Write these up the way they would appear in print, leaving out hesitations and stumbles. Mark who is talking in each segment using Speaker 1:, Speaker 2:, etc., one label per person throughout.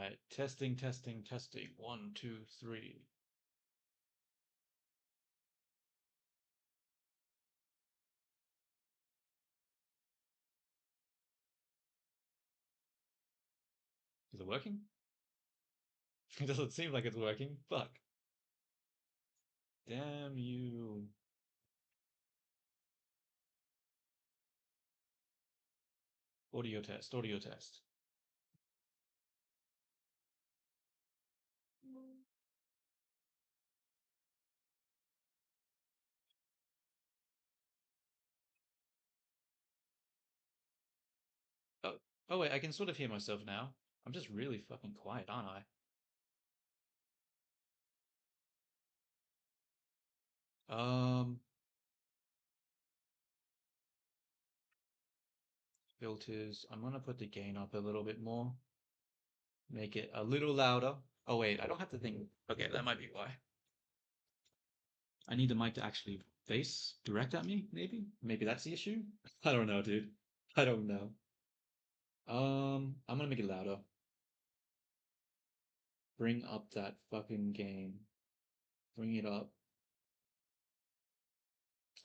Speaker 1: right. Testing, testing, testing. One, two, three. Is it working? It doesn't seem like it's working. Fuck. Damn you. Audio test, audio test. Oh, oh wait, I can sort of hear myself now. I'm just really fucking quiet, aren't I? Um, Filters. I'm gonna put the gain up a little bit more. Make it a little louder. Oh wait, I don't have to think. Okay, that might be why. I need the mic to actually face direct at me, maybe? Maybe that's the issue? I don't know, dude. I don't know. I'm gonna make it louder. Bring up that fucking gain. Bring it up.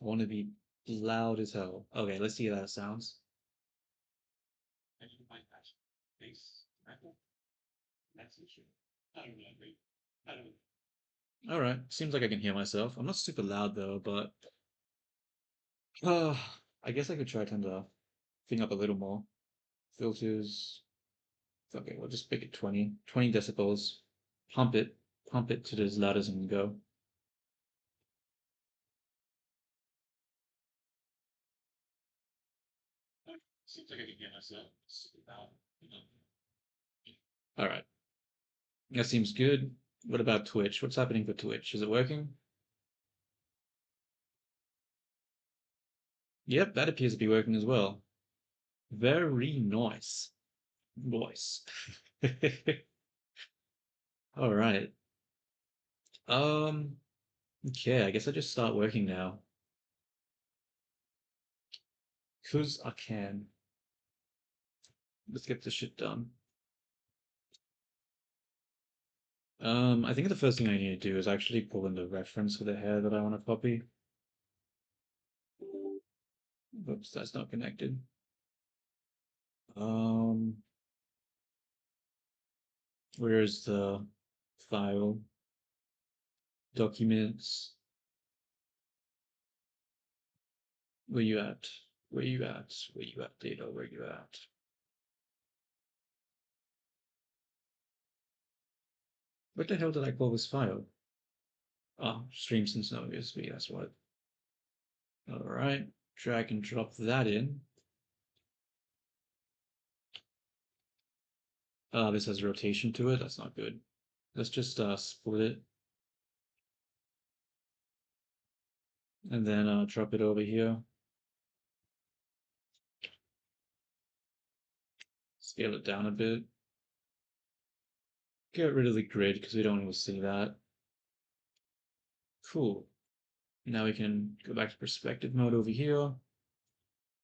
Speaker 1: I want to be loud as hell. Okay, let's see how that sounds. All right, seems like I can hear myself. I'm not super loud though, but uh, I guess I could try to turn the thing up a little more. Filters. Okay, we'll just make it 20. 20 decibels. Pump it. Pump it to as loud as it can go. Seems like I can hear myself. All right, that seems good. What about Twitch? What's happening for Twitch? Is it working? Yep, that appears to be working as well. Very nice. Voice. All right. Um, okay, I guess I just start working now. Cause I can. Let's get this shit done. I think the first thing I need to do is actually pull in the reference for the hair that I want to copy. Oops, that's not connected. Um, where's the file? Documents. Where you at? Where you at? Where you at, data? Where you at? What the hell did I call this file? Oh, streams and snow USB, that's what. All right, drag and drop that in. This has rotation to it. That's not good. Let's just split it and then drop it over here. Scale it down a bit. Get rid of the grid because we don't want to see that. Cool. Now we can go back to perspective mode over here.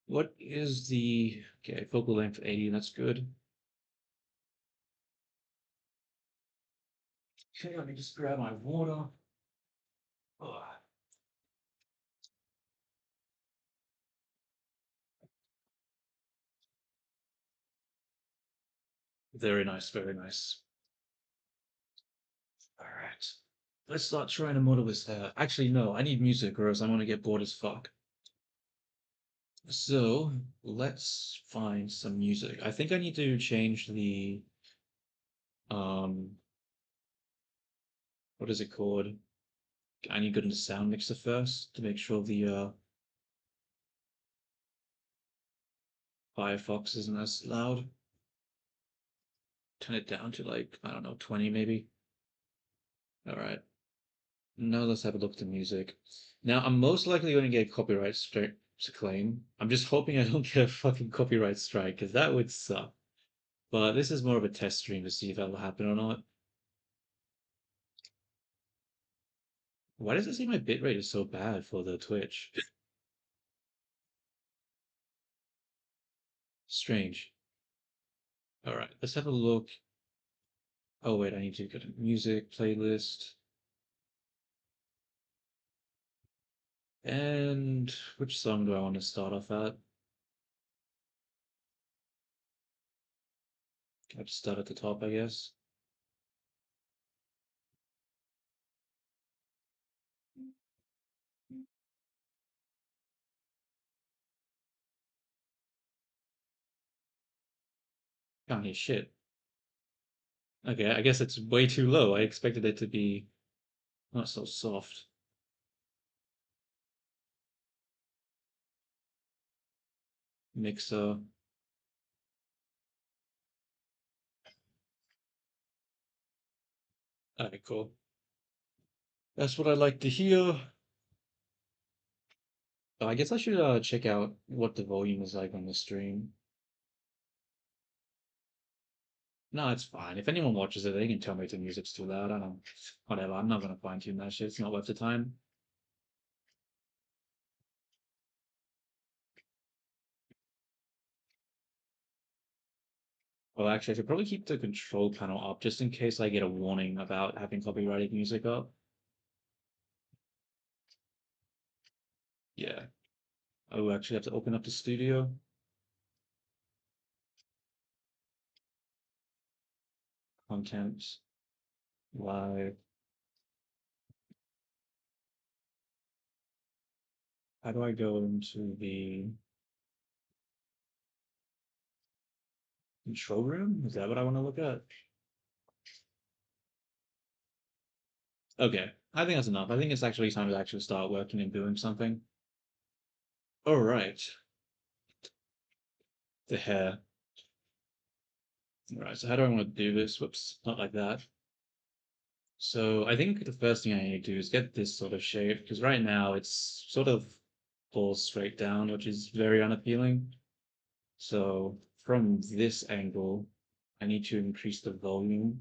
Speaker 1: What is the, okay, focal length 80, that's good. Okay, let me just grab my water. Ugh. Very nice, very nice. All right. Let's start trying to model this hair. Actually, no, I need music or else I'm gonna get bored as fuck. So let's find some music. I think I need to change the um what is it called? I need to go to the sound mixer first to make sure the Firefox isn't as loud. Turn it down to like, I don't know, 20 maybe. All right. Now let's have a look at the music. Now I'm most likely going to get copyright strike to claim. I'm just hoping I don't get a fucking copyright strike because that would suck. But this is more of a test stream to see if that'll happen or not. Why does it say my bitrate is so bad for the Twitch? Strange. All right, let's have a look. Oh wait, I need to go to music playlist. And which song do I want to start off at? I'll just start at the top, I guess. Can't hear shit. Okay, I guess it's way too low. I expected it to be not so soft. Mixer. Alright, cool. That's what I like to hear. Oh, I guess I should check out what the volume is like on the stream. No, it's fine. If anyone watches it, they can tell me if the music's too loud. I don't. Whatever. I'm not gonna fine tune that shit. It's not worth the time. Well, actually, I should probably keep the control panel up just in case I get a warning about having copyrighted music up. Yeah. I will actually have to open up the studio. Content. Live. How do I go into the control room? Is that what I want to look at? Okay. I think that's enough. I think it's actually time to actually start working and doing something. All right. The hair. All right. So how do I want to do this? Whoops. Not like that. So I think the first thing I need to do is get this sort of shape because right now it's sort of falls straight down, which is very unappealing. So from this angle, I need to increase the volume.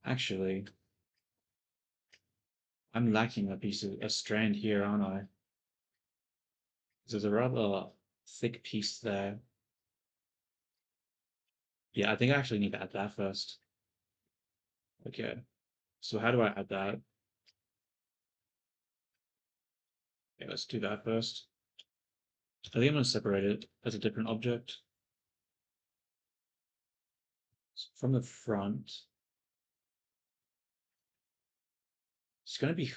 Speaker 1: Actually, I'm lacking a piece of a strand here, aren't I? There's a rather thick piece there. Yeah, I think I actually need to add that first. Okay, so how do I add that? Okay, let's do that first. I think I'm going to separate it as a different object. So from the front, it's going to be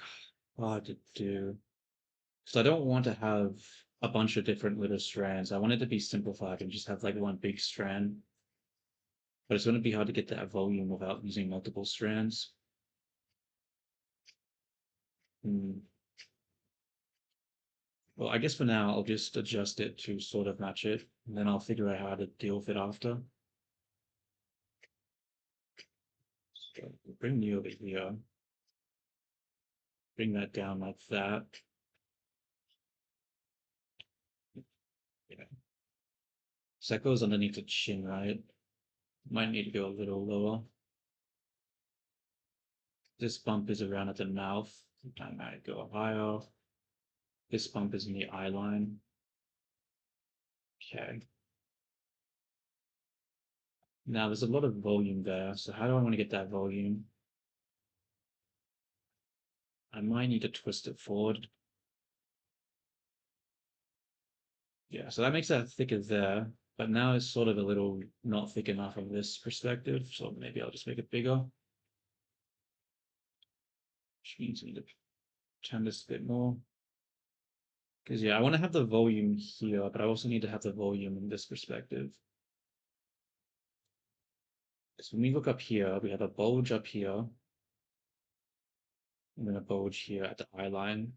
Speaker 1: hard to do. Because I don't want to have a bunch of different little strands. I want it to be simplified and just have like one big strand. But it's going to be hard to get that volume without using multiple strands. Hmm. Well, I guess for now, I'll just adjust it to sort of match it, and then I'll figure out how to deal with it after. So bring you over here, bring that down like that. Yeah. So that goes underneath the chin, right? Might need to go a little lower. This bump is around at the mouth. I might go higher. This bump is in the eye line. Okay. Now there's a lot of volume there, so how do I want to get that volume? I might need to twist it forward. Yeah, so that makes that thicker there, but now it's sort of a little not thick enough from this perspective, so maybe I'll just make it bigger. Which means I need to turn this a bit more. Because yeah, I want to have the volume here, but I also need to have the volume in this perspective. So when we look up here, we have a bulge up here, and then a bulge here at the eye line.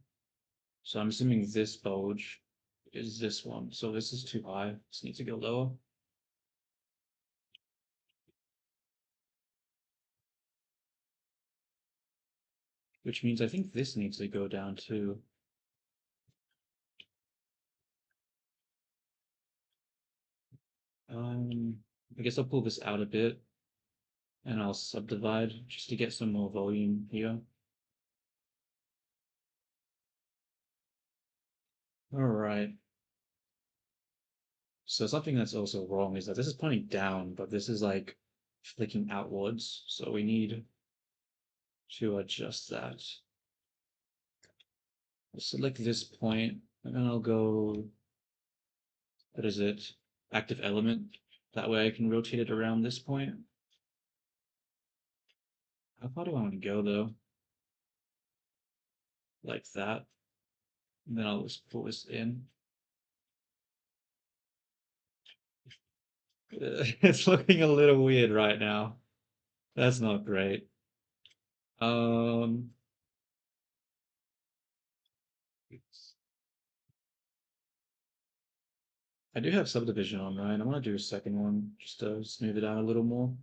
Speaker 1: So I'm assuming this bulge is this one. So this is too high. This needs to go lower. Which means I think this needs to go down too. I guess I'll pull this out a bit and I'll subdivide just to get some more volume here. All right. So something that's also wrong is that this is pointing down, but this is like flicking outwards, so we need to adjust that. I'll select this point, and then I'll go, what is it? Active element. That way I can rotate it around this point. How far do I want to go though? Like that. And then I'll just pull this in. It's looking a little weird right now. That's not great. Um, I do have subdivision on, right? I want to do a second one just to smooth it out a little more.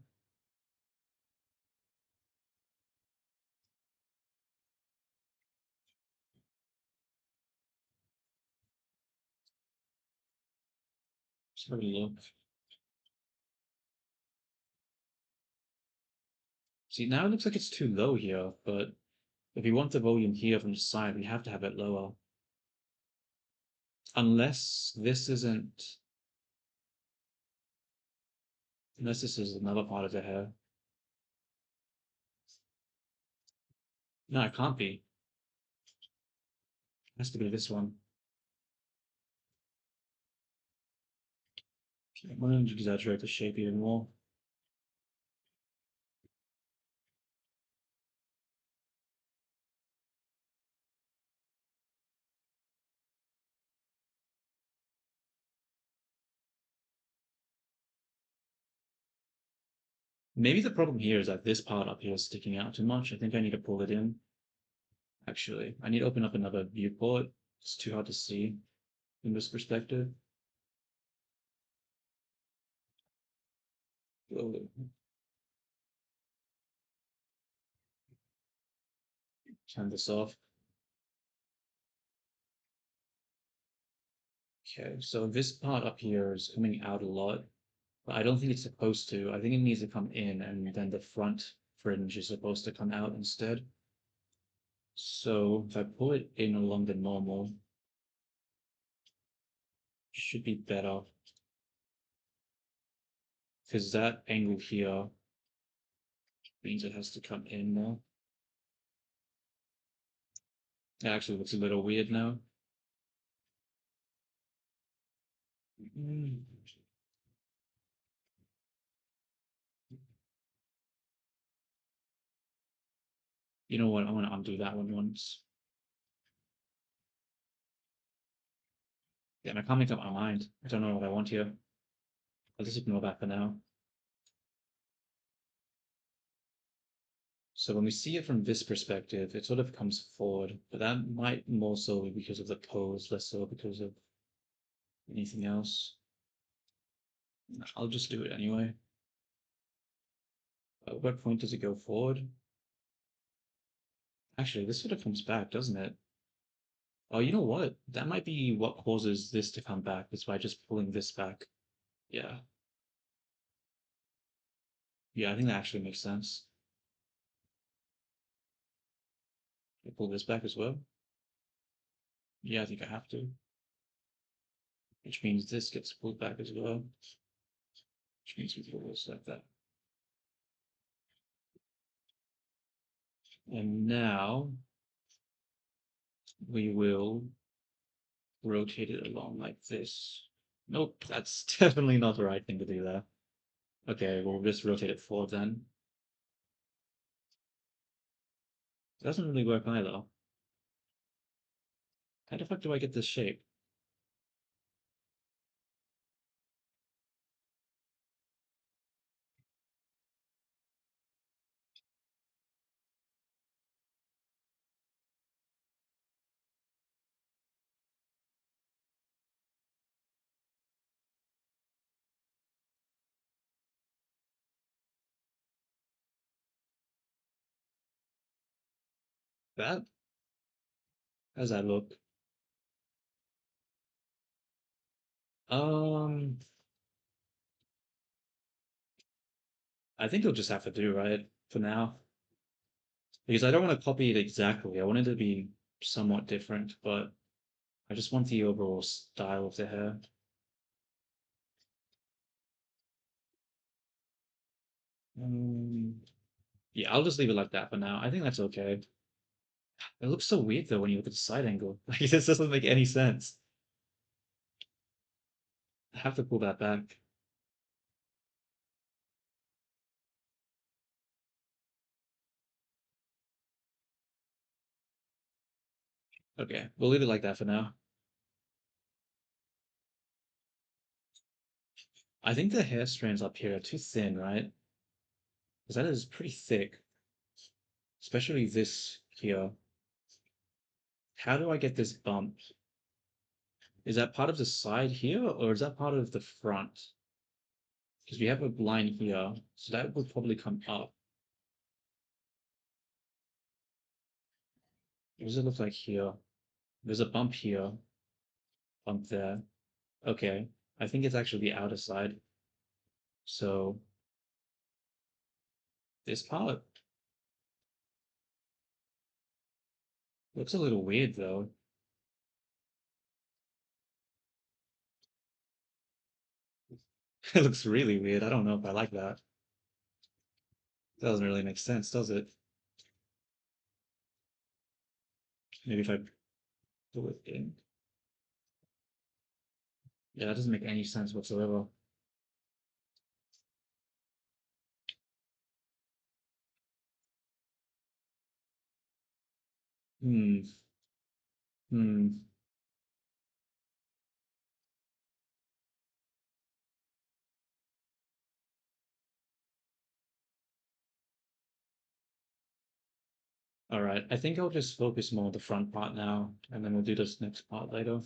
Speaker 1: Just have a look. See, now it looks like it's too low here, but if we want the volume here from the side, we have to have it lower. Unless this isn't, unless this is another part of the hair. No, it can't be. It has to be this one. I'm going to exaggerate the shape even more. Maybe the problem here is that this part up here is sticking out too much. I think I need to pull it in. Actually, I need to open up another viewport. It's too hard to see in this perspective. Oh, turn this off. Okay, so this part up here is coming out a lot, but I don't think it's supposed to. I think it needs to come in, and then the front fringe is supposed to come out instead. So if I pull it in along the normal, should be better. Because that angle here means it has to come in more. It actually looks a little weird now. Mm. You know what? I want to undo that one once. Yeah, I can't make up my mind. I don't know what I want here. I'll just ignore that for now. So when we see it from this perspective, it sort of comes forward, but that might more so be because of the pose, less so because of anything else. I'll just do it anyway. At what point does it go forward? Actually, this sort of comes back, doesn't it? Oh, you know what? That might be what causes this to come back, is by just pulling this back. Yeah. Yeah, I think that actually makes sense. I pull this back as well. Yeah, I think I have to. Which means this gets pulled back as well. Which means we pull this like that. And now we will rotate it along like this. Nope, that's definitely not the right thing to do there. Okay, we'll just rotate it forward then. It doesn't really work either. How the fuck do I get this shape? That? How does that look? Um, I think you'll just have to do, right? For now. Because I don't want to copy it exactly. I want it to be somewhat different, but I just want the overall style of the hair. Um, yeah, I'll just leave it like that for now. I think that's okay. It looks so weird though when you look at the side angle. Like this doesn't make any sense. I have to pull that back. Okay, we'll leave it like that for now. I think the hair strands up here are too thin, right? Because that is pretty thick, especially this here. How do I get this bump? Is that part of the side here, or is that part of the front? Because we have a line here, so that would probably come up. What does it look like here? There's a bump here, bump there. Okay, I think it's actually the outer side. So this part looks a little weird though. It looks really weird. I don't know if I like that. Doesn't really make sense, does it? Maybe if I pull it in. Yeah, that doesn't make any sense whatsoever. Hmm. Hmm. All right. I think I'll just focus more on the front part now, and then we'll do this next part later.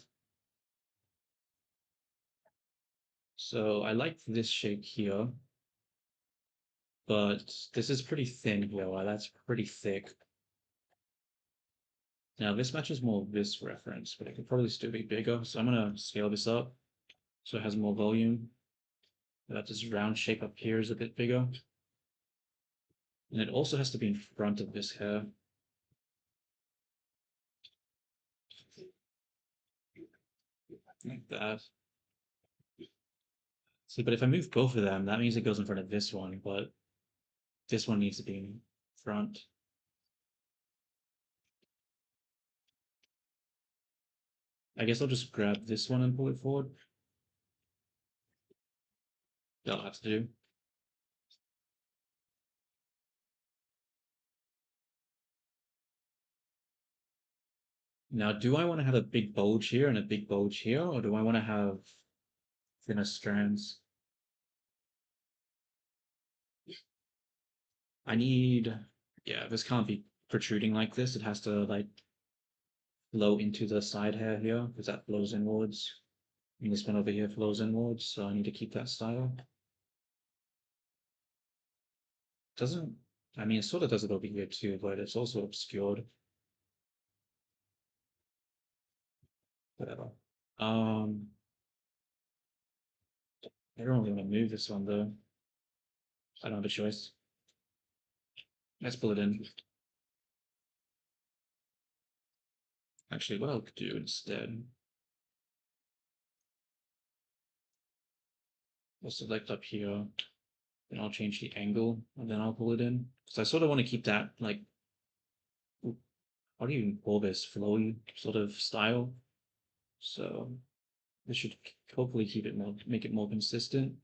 Speaker 1: So I like this shape here, but this is pretty thin here. While that's pretty thick. Now this matches more of this reference, but it could probably still be bigger. So I'm gonna scale this up so it has more volume. That this round shape up here is a bit bigger. And it also has to be in front of this hair. Like that. See, but if I move both of them, that means it goes in front of this one, but this one needs to be in front. I guess I'll just grab this one and pull it forward. That'll have to do. Now, do I want to have a big bulge here and a big bulge here, or do I want to have thinner strands? I need, yeah, this can't be protruding like this. It has to like flow into the side hair here because that flows inwards. And this one over here flows inwards, so I need to keep that style. Doesn't, I mean, it sort of does it over here too, but it's also obscured. Whatever. Um, I don't really want to move this one though. I don't have a choice. Let's pull it in. Actually, what I could do instead, I'll select up here, then I'll change the angle, and then I'll pull it in. So I sort of want to keep that, like, how do you even call this, flowy sort of style. So this should hopefully keep it more, make it more consistent.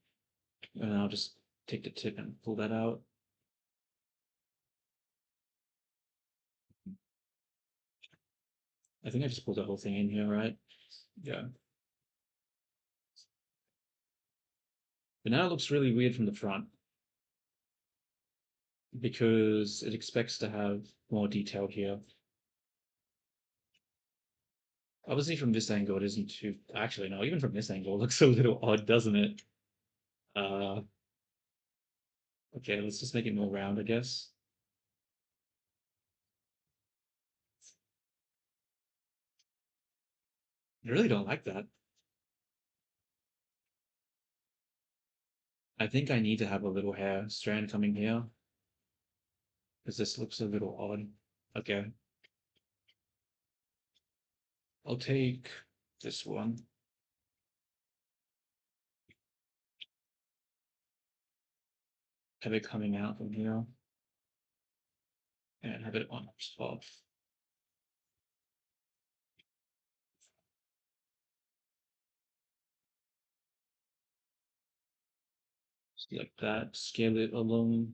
Speaker 1: And I'll just take the tip and pull that out. I think I just pulled the whole thing in here, right? Yeah. But now it looks really weird from the front because it expects to have more detail here. Obviously, from this angle, it isn't too. Actually, no. Even from this angle, it looks a little odd, doesn't it? Uh, okay, let's just make it more round, I guess. I really don't like that. I think I need to have a little hair strand coming here because this looks a little odd. Okay, I'll take this one. have it coming out from here and have it on top. Just like that. Scale it along.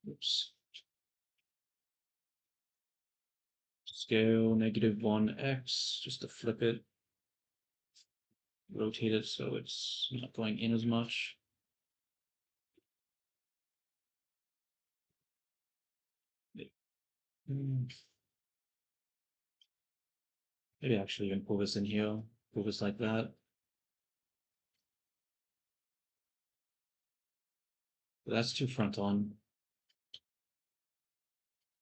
Speaker 1: Oops. Scale -1x just to flip it. Rotate it so it's not going in as much. Hmm. Maybe actually even pull this in here. Pull this like that. But that's too front on.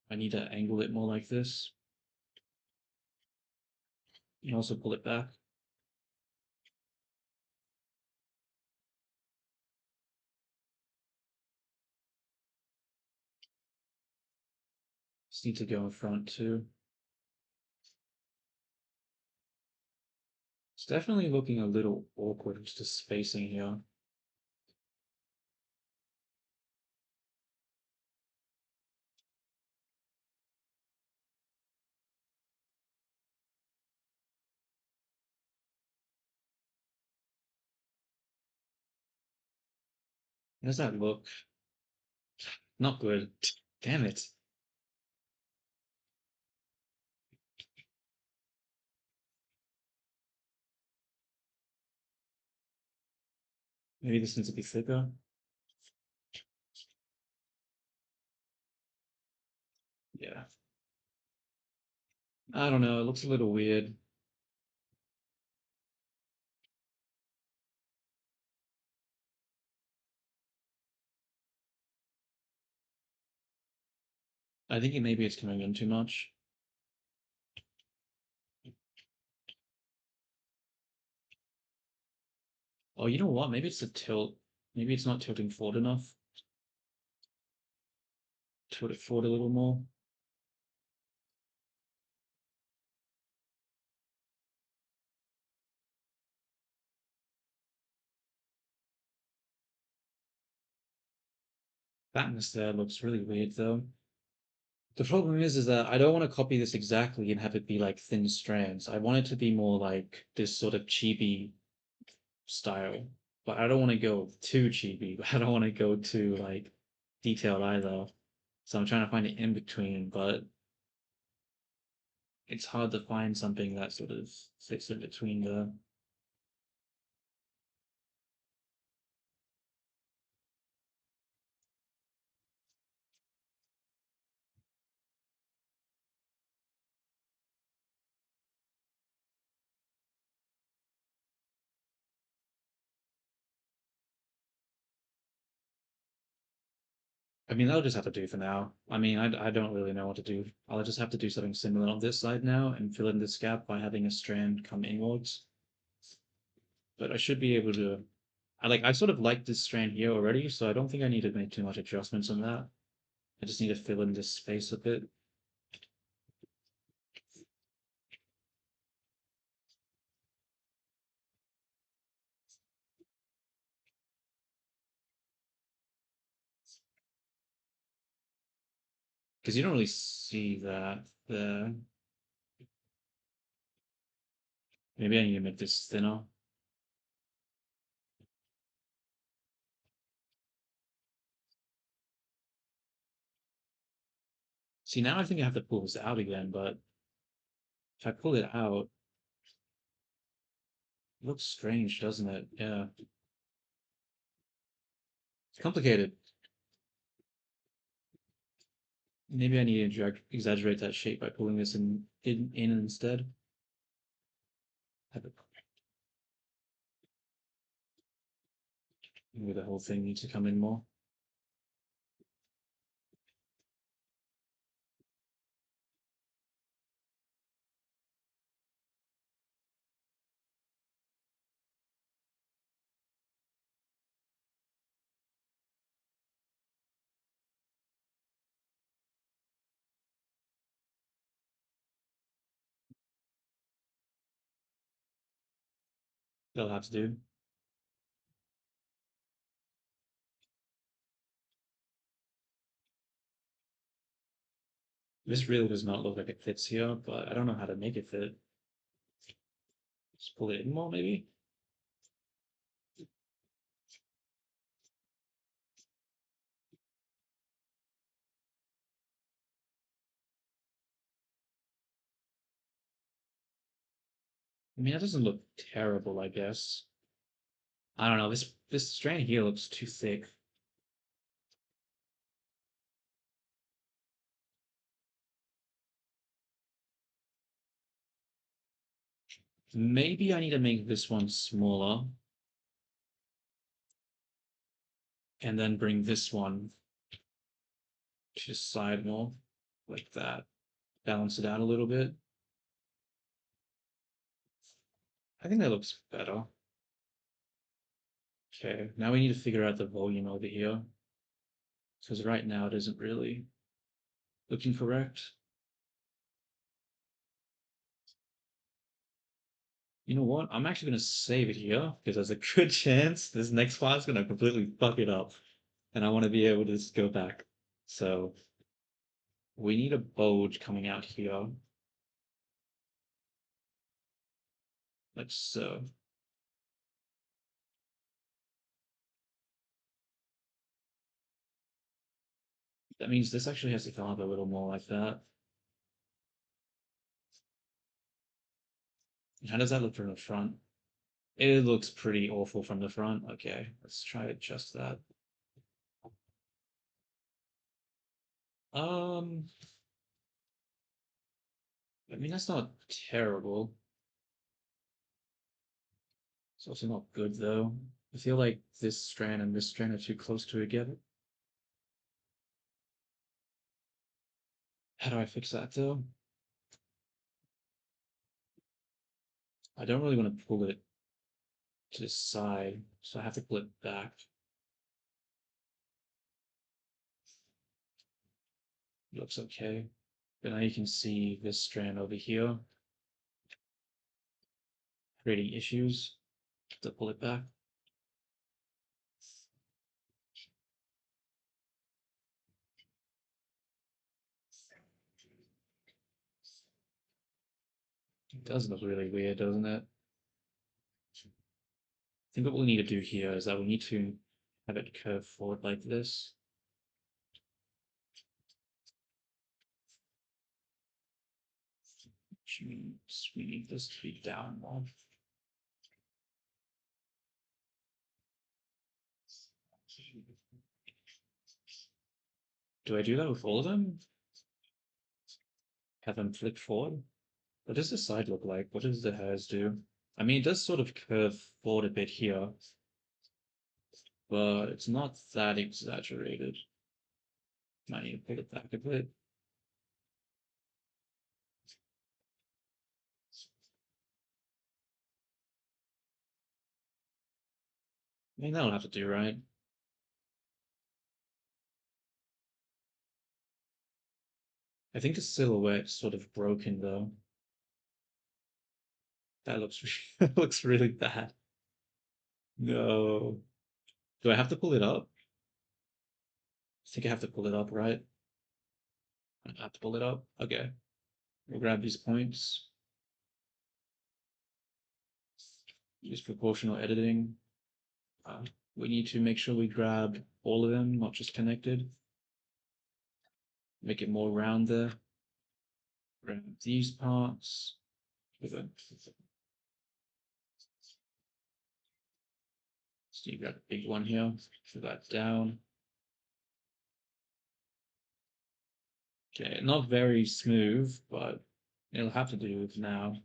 Speaker 1: I need to angle it more like this. And also pull it back. Just need to go in front too. It's definitely looking a little awkward, just the spacing here. How does that look? Not good. Damn it. Maybe this needs to be thicker. Yeah. I don't know. It looks a little weird. I think maybe it's coming in too much. Oh, you know what? Maybe it's the tilt. Maybe it's not tilting forward enough. Tilt it forward a little more. Fatness there looks really weird though. The problem is that I don't want to copy this exactly and have it be like thin strands. I want it to be more like this sort of chibi style, but I don't want to go too chibi. But I don't want to go too like detailed either. So I'm trying to find it in between, but it's hard to find something that sort of sits in between the. I mean, that'll just have to do for now. I mean, I don't really know what to do. I'll just have to do something similar on this side now and fill in this gap by having a strand come inwards. But I should be able to. I sort of like this strand here already, so I don't think I need to make too much adjustments on that. I just need to fill in this space a bit. Because you don't really see that there. Maybe I need to make this thinner. See, now I think I have to pull this out again, but if I pull it out, it looks strange, doesn't it? Yeah. It's complicated. Maybe I need to exaggerate that shape by pulling this in instead. Have it, maybe the whole thing needs to come in more. That'll have to do. This really does not look like it fits here, but I don't know how to make it fit. Just pull it in more, maybe? I mean, that doesn't look terrible, I guess. I don't know, this strand here looks too thick. Maybe I need to make this one smaller and then bring this one to the side more, like that. Balance it out a little bit. I think that looks better. Okay, now we need to figure out the volume over here. Because right now it isn't really looking correct. You know what? I'm actually going to save it here because there's a good chance this next file's going to completely fuck it up. And I want to be able to just go back. So we need a bulge coming out here. Like so. That means this actually has to come up a little more like that. How does that look from the front? It looks pretty awful from the front. Okay, let's try to adjust that. Um, I mean, that's not terrible. It's also not good though. I feel like this strand and this strand are too close together. How do I fix that though? I don't really want to pull it to the side, so I have to pull it back. It looks okay. But now you can see this strand over here creating issues. To pull it back. It does look really weird, doesn't it? I think what we need to do here is that we need to have it curve forward like this. Which means we need this to be down more. Do I do that with all of them? Have them flip forward? What does the side look like? What does the hairs do? I mean, it does sort of curve forward a bit here, but it's not that exaggerated. Might need to pull it back a bit. I mean, that'll have to do, right? I think the silhouette's sort of broken though. That looks that looks really bad. No. Do I have to pull it up? I think I have to pull it up, right? I have to pull it up. Okay. We'll grab these points. Use proportional editing. We need to make sure we grab all of them, not just connected. Make it more round there. Grab these parts. So you grab a big one here. Put that down. Okay, not very smooth, but it'll have to do now.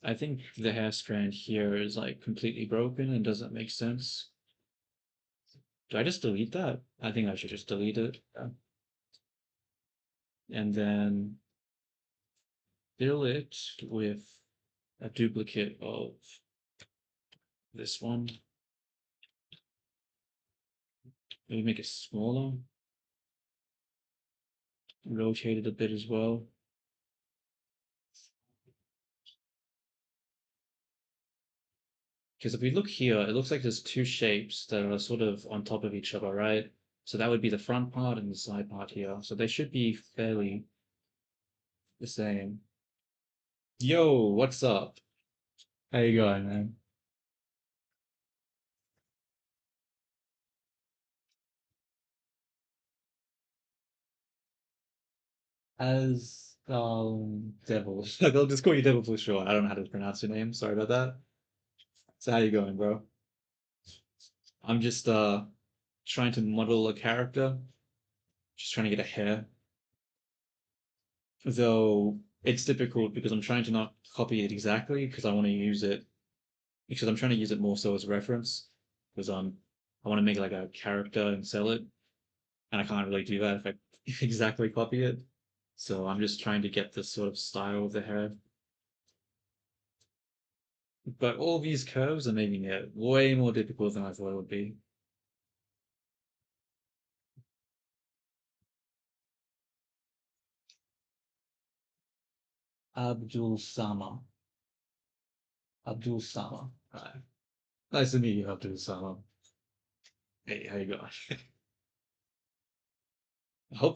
Speaker 1: I think the hair strand here is like completely broken and doesn't make sense. Do I just delete that? I think I should just delete it. Yeah. And then fill it with a duplicate of this one. Maybe make it smaller. Rotate it a bit as well. Because if we look here, it looks like there's two shapes that are sort of on top of each other, right? So that would be the front part and the side part here. So they should be fairly the same. Yo, what's up? How you going, man? As Devil. I'll just call you Devil for short. I don't know how to pronounce your name. Sorry about that. So how you going, bro? I'm just trying to model a character. Just trying to get a hair. Though it's difficult because I'm trying to not copy it exactly because I want to use it because I'm trying to use it more so as a reference because I want to make like a character and sell it and I can't really do that if I exactly copy it. So I'm just trying to get this sort of style of the hair. But all these curves are making it way more difficult than I thought it would be. Abdul Sama. Abdul Sama. Hi. Nice to meet you, Abdul Sama. Hey, how you going?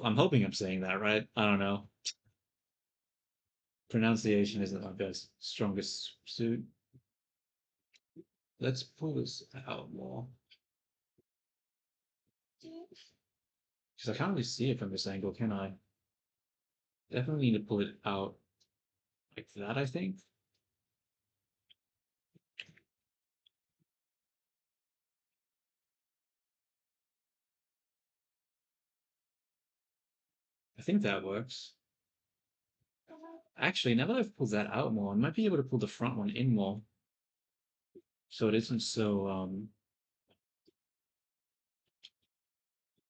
Speaker 1: I'm hoping I'm saying that right. I don't know. Pronunciation isn't my best strongest suit. Let's pull this out more. Because I can't really see it from this angle, can I? Definitely need to pull it out like that, I think. I think that works. Actually, now that I've pulled that out more, I might be able to pull the front one in more. So it isn't so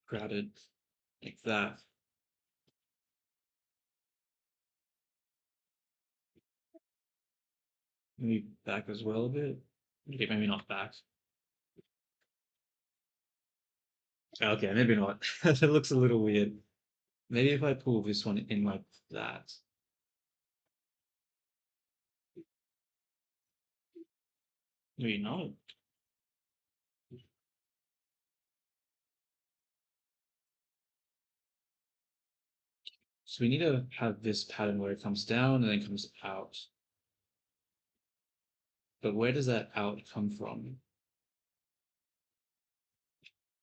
Speaker 1: crowded like that. Maybe back as well a bit. Okay, maybe not back. Okay, maybe not. That looks a little weird. Maybe if I pull this one in like that. Maybe not. So we need to have this pattern where it comes down and then comes out. But where does that out come from?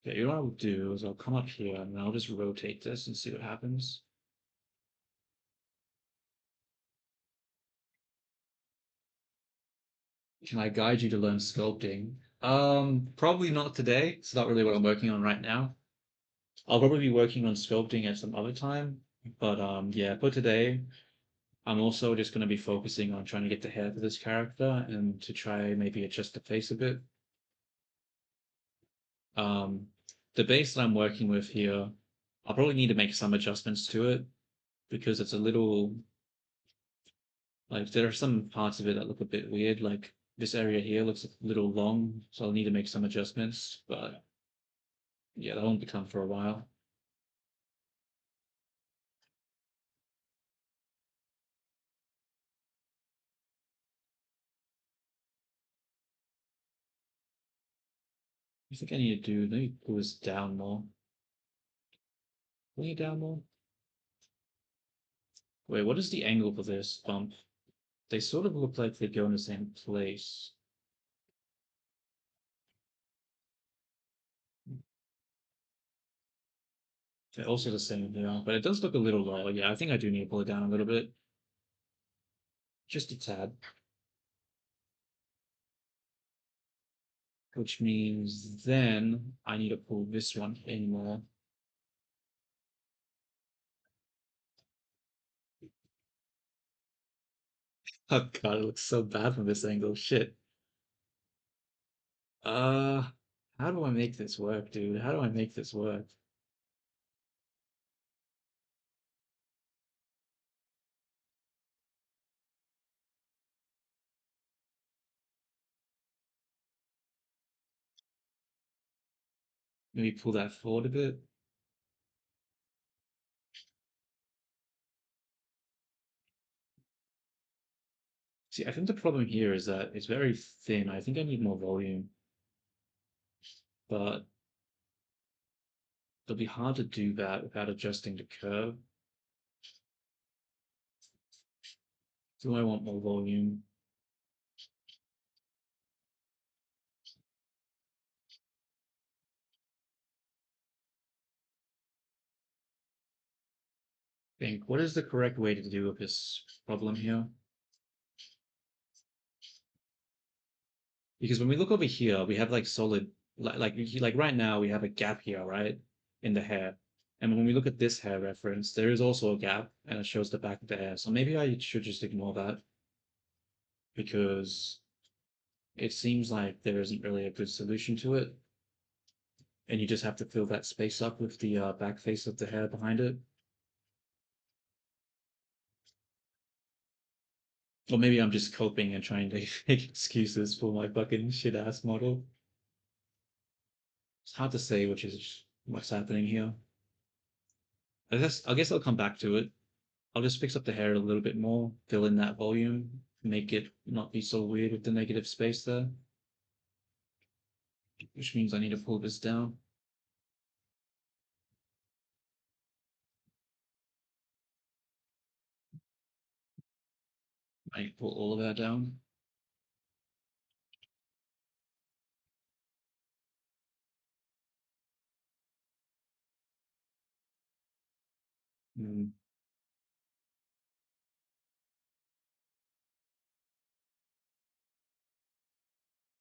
Speaker 1: Okay, what I'll do is I'll come up here and I'll just rotate this and see what happens. Can I guide you to learn sculpting? Probably not today. It's not really what I'm working on right now. I'll probably be working on sculpting at some other time. But yeah, for today, I'm also just going to be focusing on trying to get the hair for this character and to try maybe adjust the face a bit. Um, the base that I'm working with here, I'll probably need to make some adjustments to it because it's a little like there are some parts of it that look a bit weird. Like this area here looks a little long, so I'll need to make some adjustments. But yeah, that won't become for a while. I think I need to do, let me pull this down more. Pull it down more. Wait, what is the angle for this bump? They sort of look like they go in the same place. They're also the same here, but it does look a little low. Yeah, I think I do need to pull it down a little bit. Just a tad. Which means then I need to pull this one in more. Oh god, it looks so bad from this angle. Shit. Uh, how do I make this work, dude? How do I make this work? Maybe pull that forward a bit. See, I think the problem here is that it's very thin. I think I need more volume, but It'll be hard to do that without adjusting the curve. Do I want more volume? Think, what is the correct way to deal with this problem here? Because when we look over here, we have like solid, like right now we have a gap here, right, in the hair. And when we look at this hair reference, there is also a gap, and it shows the back of the hair. So maybe I should just ignore that because it seems like there isn't really a good solution to it, and you just have to fill that space up with the back face of the hair behind it. Or maybe I'm just coping and trying to make excuses for my fucking shit ass model. It's hard to say which is what's happening here. I guess I'll come back to it. I'll just fix up the hair a little bit more, fill in that volume, make it not be so weird with the negative space there. Which means I need to pull this down. I pull all of that down. Hmm.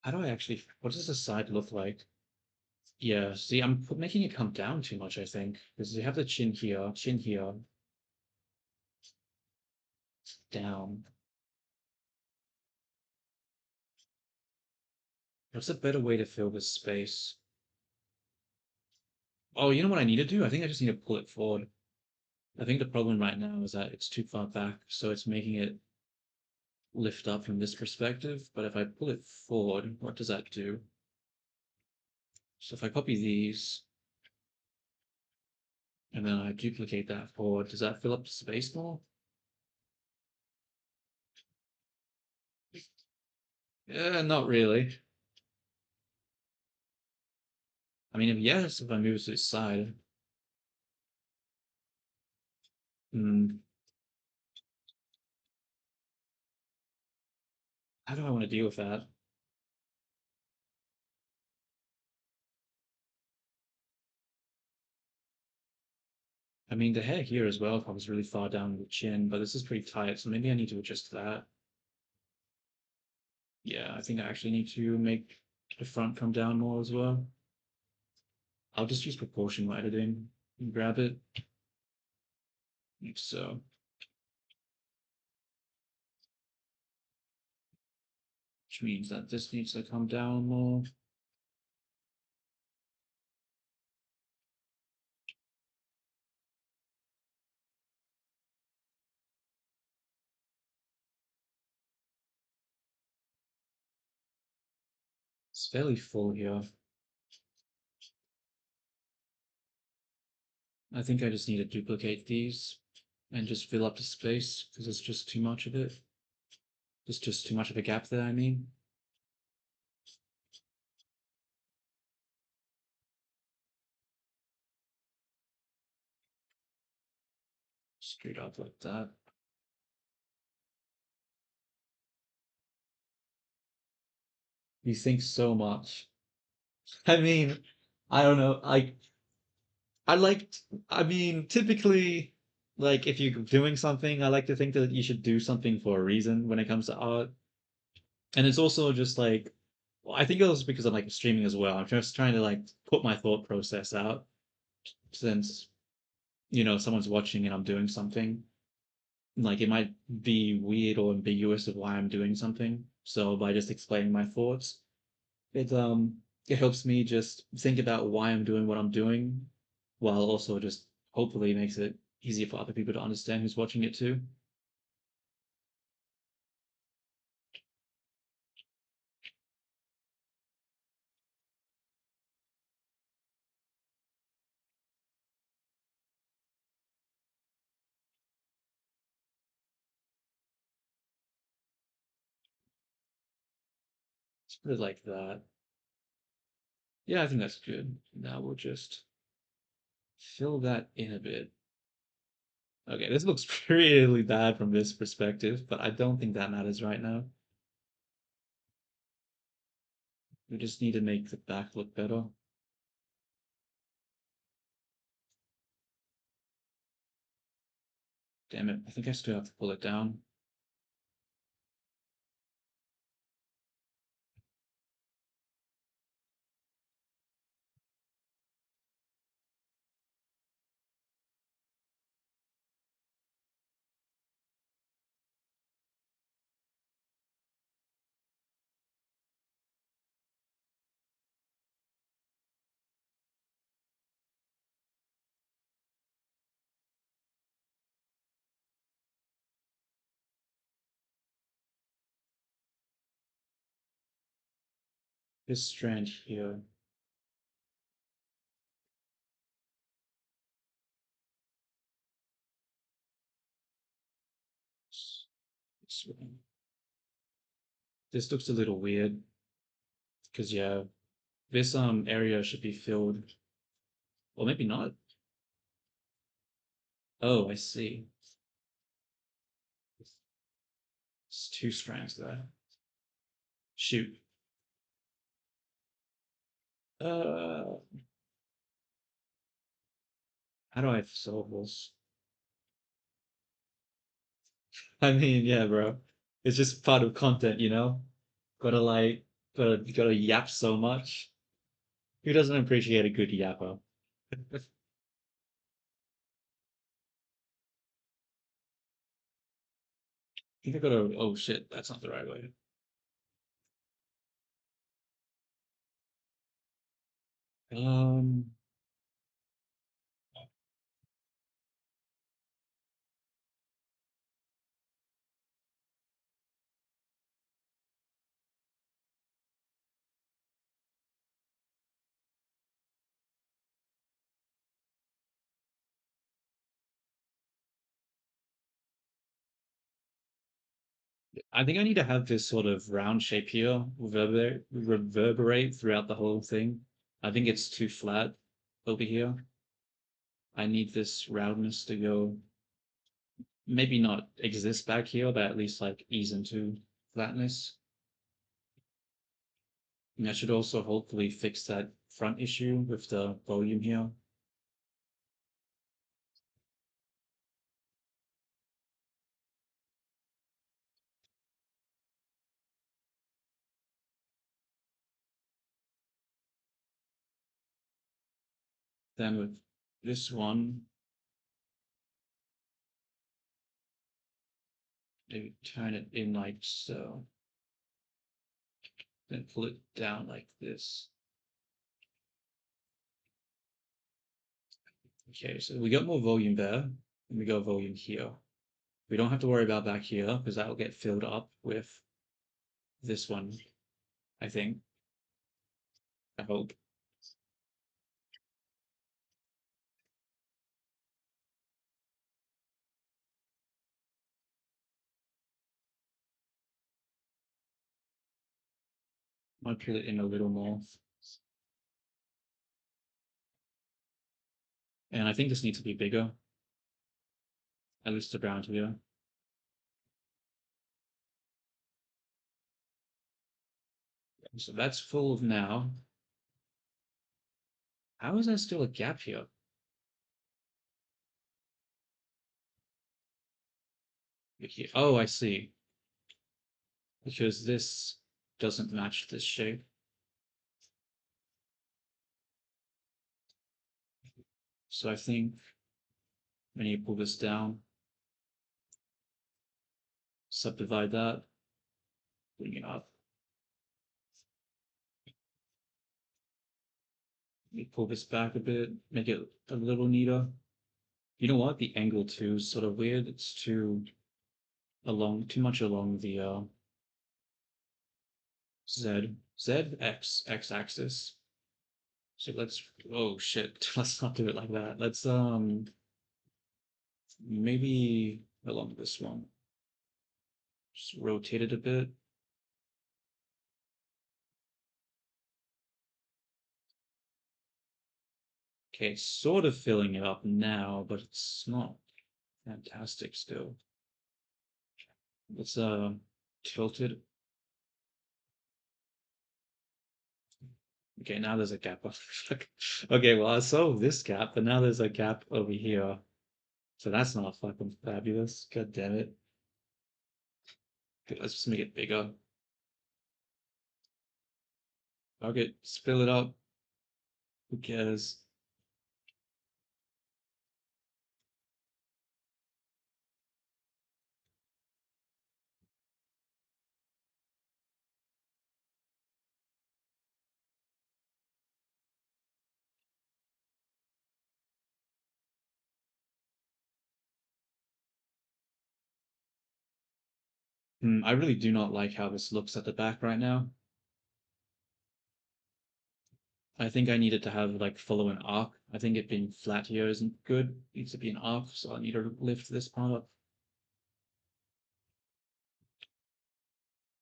Speaker 1: How do I actually, what does the side look like? Yeah, see, I'm making it come down too much, I think, because you have the chin here, down. What's a better way to fill this space? Oh, you know what I need to do? I think I just need to pull it forward. I think the problem right now is that it's too far back, so it's making it lift up from this perspective. But if I pull it forward, what does that do? So if I copy these and then I duplicate that forward, does that fill up the space more? Yeah, not really. I mean, yes, if I move to this side. Hmm, how do I want to deal with that? I mean, the hair here as well comes really far down the chin, but this is pretty tight, so maybe I need to adjust that. Yeah, I think I actually need to make the front come down more as well. I'll just use proportional editing and grab it. Like so, which means that this needs to come down more. It's fairly full here. I think I just need to duplicate these and just fill up the space because it's just too much of it. There's just too much of a gap there, I mean. Straight up like that. You think so much. I mean, I don't know. I liked, I mean, typically, like if you're doing something, I like to think that you should do something for a reason when it comes to art. And it's also just like, well, I think it was because I'm like streaming as well. I'm just trying to like put my thought process out since, someone's watching and I'm doing something. Like it might be weird or ambiguous of why I'm doing something. So by just explaining my thoughts, it um it helps me just think about why I'm doing what I'm doing, while also just hopefully makes it easier for other people to understand who's watching it too. It's really like that. Yeah, I think that's good. Now we'll just fill that in a bit. Okay, this looks really bad from this perspective, but I don't think that matters right now. We just need to make the back look better. Damn it, I think I still have to pull it down. This strand here. This one. This looks a little weird because yeah, this area should be filled, or maybe not. Oh, I see. It's two strands there. Shoot. Uh, how do I solve this? I mean, yeah, bro. It's just part of content, you know? Gotta like, gotta yap so much. Who doesn't appreciate a good yapper? I think I gotta, oh shit, that's not the right way. Um, I think I need to have this sort of round shape here reverberate throughout the whole thing. I think it's too flat over here. I need this roundness to go, maybe not exist back here, but at least like ease into flatness. And that should also hopefully fix that front issue with the volume here. Then with this one, maybe turn it in like so. Then pull it down like this. Okay, so we got more volume there, and we got volume here. We don't have to worry about back here because that will get filled up with this one, I think. I hope. Might pull it in a little more. And I think this needs to be bigger, at least around here. So that's full now. How is there still a gap here? Oh, I see. Because this doesn't match this shape. So I think when you pull this down, subdivide that, bring it up. Let me pull this back a bit, make it a little neater. You know what? The angle too is sort of weird. It's too much along the X axis. So let's, oh shit, let's not do it like that. Let's maybe along this one. Just rotate it a bit. Okay, it's sort of filling it up now, but it's not fantastic still. Let's tilt it. Okay, now there's a gap. Okay, well I solved this gap, but now there's a gap over here. So that's not fucking fabulous. God damn it. Okay, let's just make it bigger. Okay, spill it up. Who cares? I really do not like how this looks at the back right now. I think I needed to have like follow an arc. I think it being flat here isn't good. It needs to be an arc, so I need to lift this part up.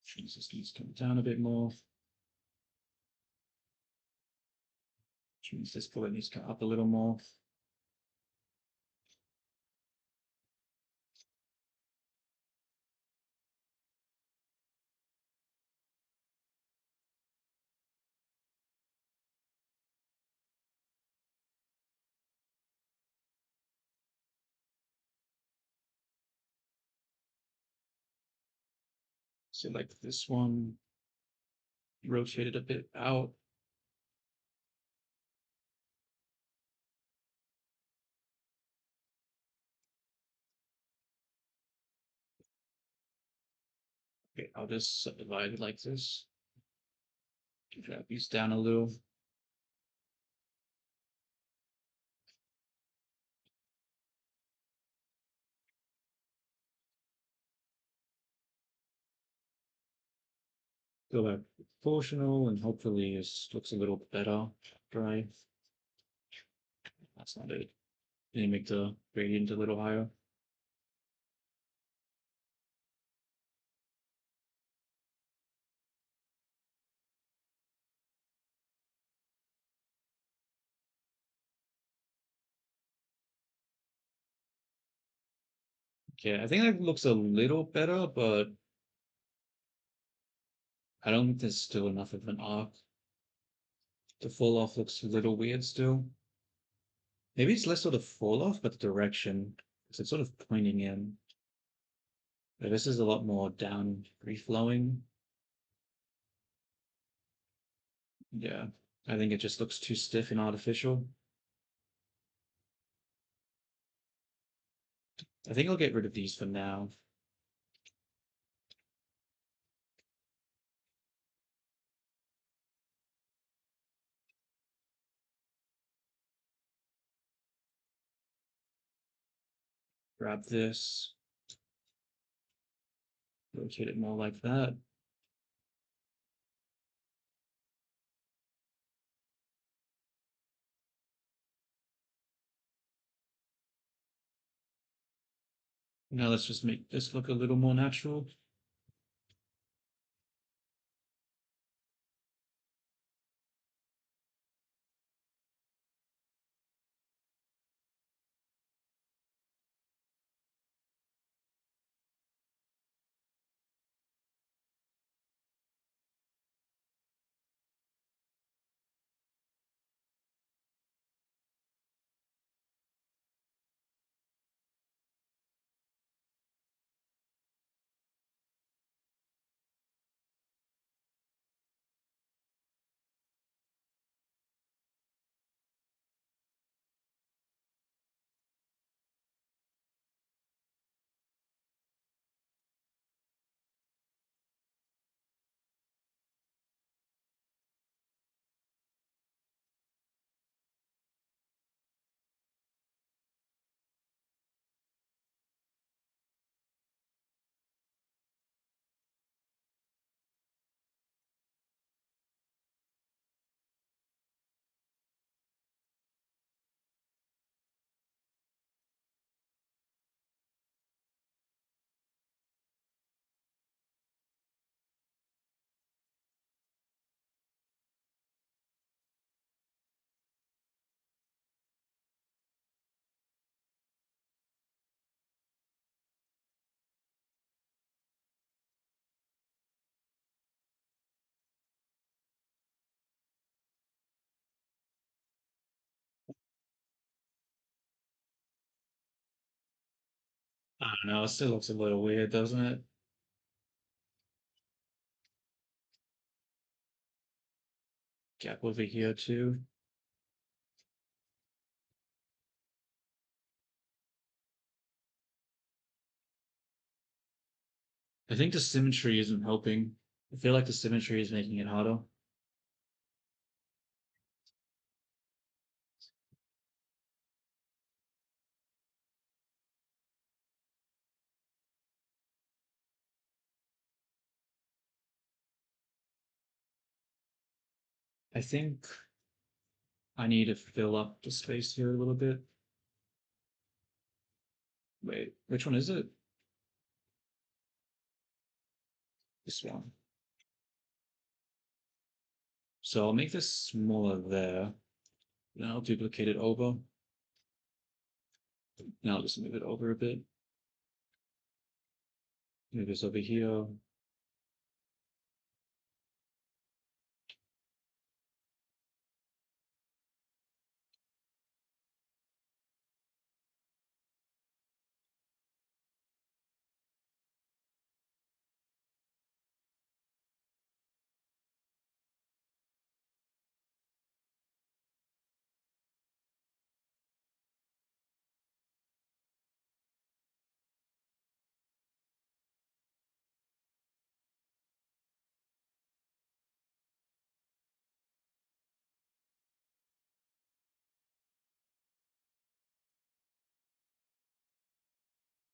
Speaker 1: Jesus needs to come down a bit more. Which means this bullet needs to come up a little more. So like this one, rotate it a bit out. Okay, I'll just subdivide it like this. Drag these down a little. Go back proportional, and hopefully this looks a little better after I. That's not it. Need to make the gradient a little higher. Okay, I think that looks a little better, but I don't think there's still enough of an arc. The fall off looks a little weird still. Maybe it's less sort of fall off, but the direction, because it's sort of pointing in. But this is a lot more down, free flowing. Yeah, I think it just looks too stiff and artificial. I think I'll get rid of these for now. Grab this, rotate it more like that. Now let's just make this look a little more natural. know, it still looks a little weird, doesn't it? Gap over here too. I think the symmetry isn't helping. I feel like the symmetry is making it harder. I think I need to fill up the space here a little bit. Wait, which one is it? This one. So I'll make this smaller there. Then I'll duplicate it over. Now I'll just move it over a bit. Move this over here.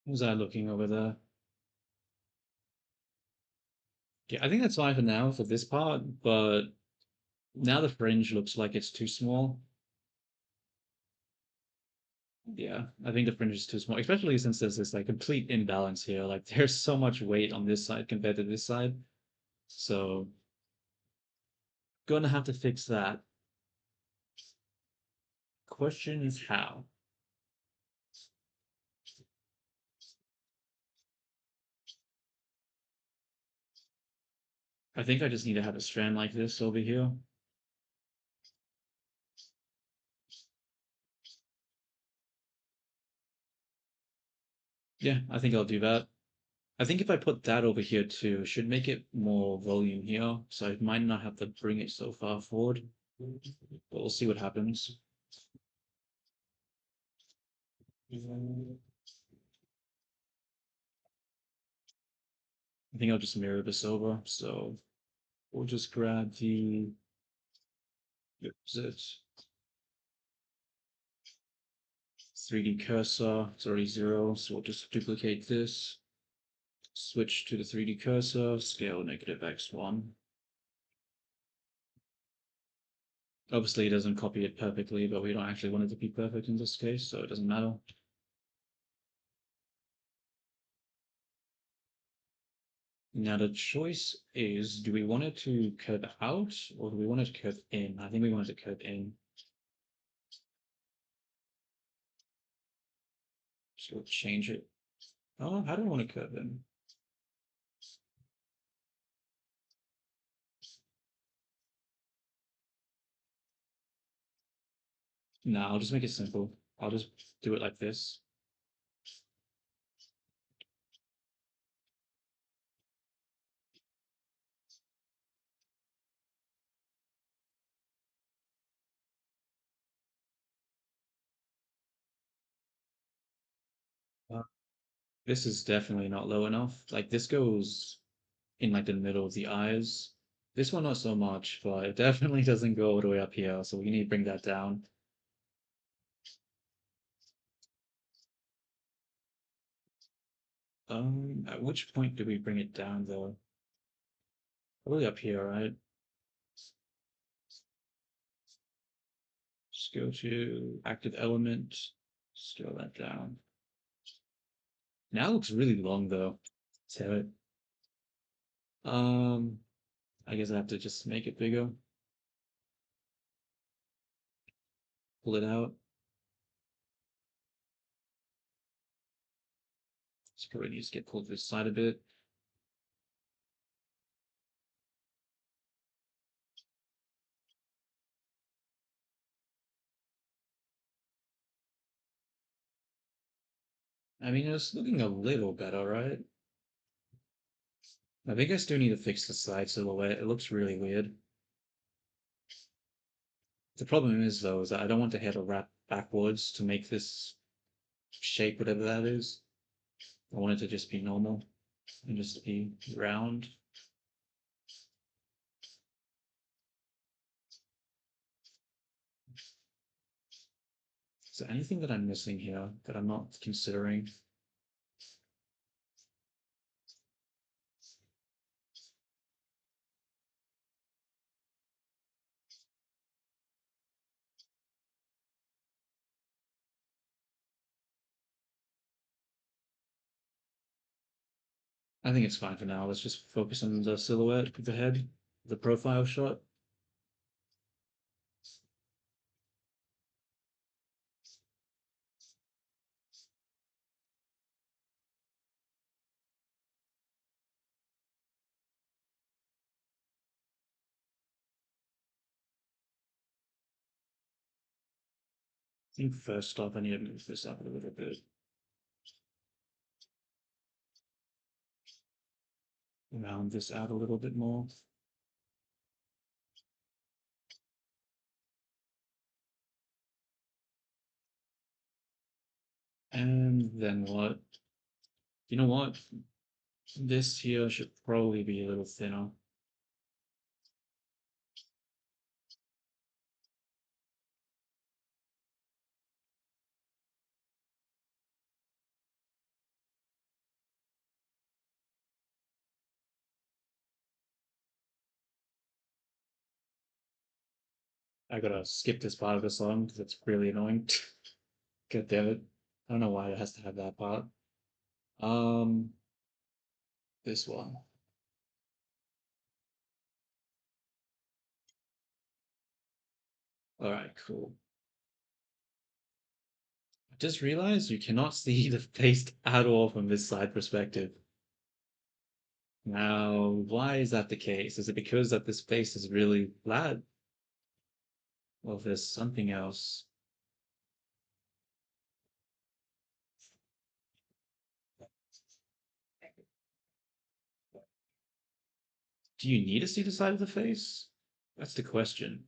Speaker 1: How's that looking over there? Yeah, I think that's fine for now for this part, but now the fringe looks like it's too small. Yeah, I think the fringe is too small, especially since there's this like complete imbalance here. Like there's so much weight on this side compared to this side. So gonna have to fix that. Question is how? I think I just need to have a strand like this over here. Yeah, I think I'll do that. I think if I put that over here too, should make it more volume here, so I might not have to bring it so far forward. But we'll see what happens. I think I'll just mirror this over. So we'll just grab the zit 3D cursor. It's already 0, so we'll just duplicate this. Switch to the 3D cursor, scale -x1. Obviously, it doesn't copy it perfectly, but we don't actually want it to be perfect in this case, so it doesn't matter. Now the choice is, do we want it to curve out or do we want it to curve in? I think we want it to curve in. So we'll change it. Oh, how do I want to curve in? No, I'll just make it simple. I'll just do it like this. Uh, This is definitely not low enough. Like this goes in like the middle of the eyes. This one not so much, but it definitely doesn't go all the way up here. So we need to bring that down. At which point do we bring it down though? Probably up here, right? Just go to active element, scale that down. Now it looks really long though. So it. Um, I guess I have to just make it bigger. Pull it out. This probably needs to get pulled to the side a bit. I mean, it's looking a little better, right? I think I still need to fix the side silhouette. It looks really weird. The problem is, though, is that I don't want the hair to wrap backwards to make this shape, whatever that is. I want it to just be normal and just be round. Is there anything that I'm missing here that I'm not considering? I think it's fine for now. Let's just focus on the silhouette of the head, the profile shot. I think first off, I need to move this up a little bit. Round this out a little bit more. And then what? You know what? This here should probably be a little thinner. I gotta skip this part of the song because it's really annoying. God damn it. I don't know why it has to have that part. Um, this one. Alright, cool. I just realized you cannot see the face at all from this side perspective. Now, why is that the case? Is it because that this face is really flat? Or if there's something else? Do you need to see the side of the face? That's the question.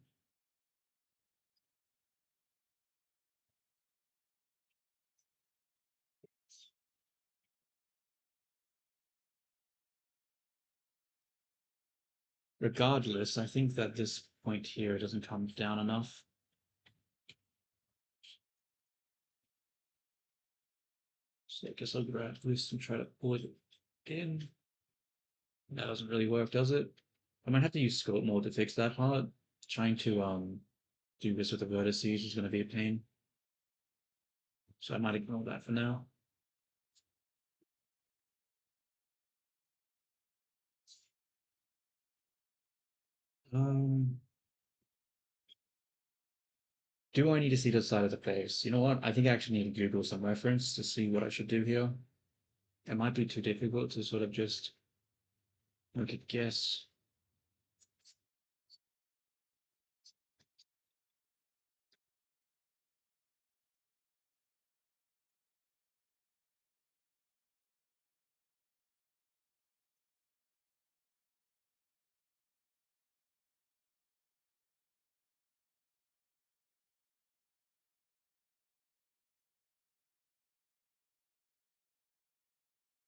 Speaker 1: Regardless, I think that this point here doesn't come down enough. So I guess I'll grab this and try to pull it in. That doesn't really work, does it? I might have to use scope mode to fix that part. Trying to do this with the vertices is going to be a pain. So I might ignore that for now. Um, do I need to see the side of the face? You know what? I think I actually need to Google some reference to see what I should do here. It might be too difficult to sort of just make a guess.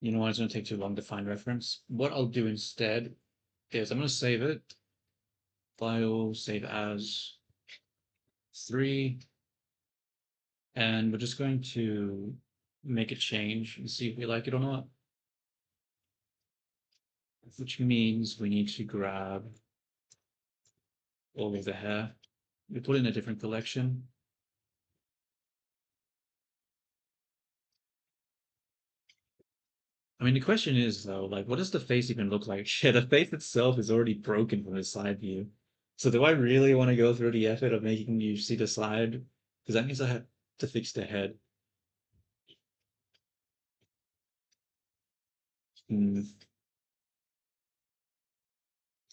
Speaker 1: You know what? It's going to take too long to find reference. What I'll do instead is I'm going to save it. File, save as 3. And we're just going to make a change and see if we like it or not. Which means we need to grab all of the hair. We put in a different collection. I mean, the question is though, like, what does the face even look like? Yeah, the face itself is already broken from the side view. So do I really want to go through the effort of making you see the side? Because that means I have to fix the head. Hmm.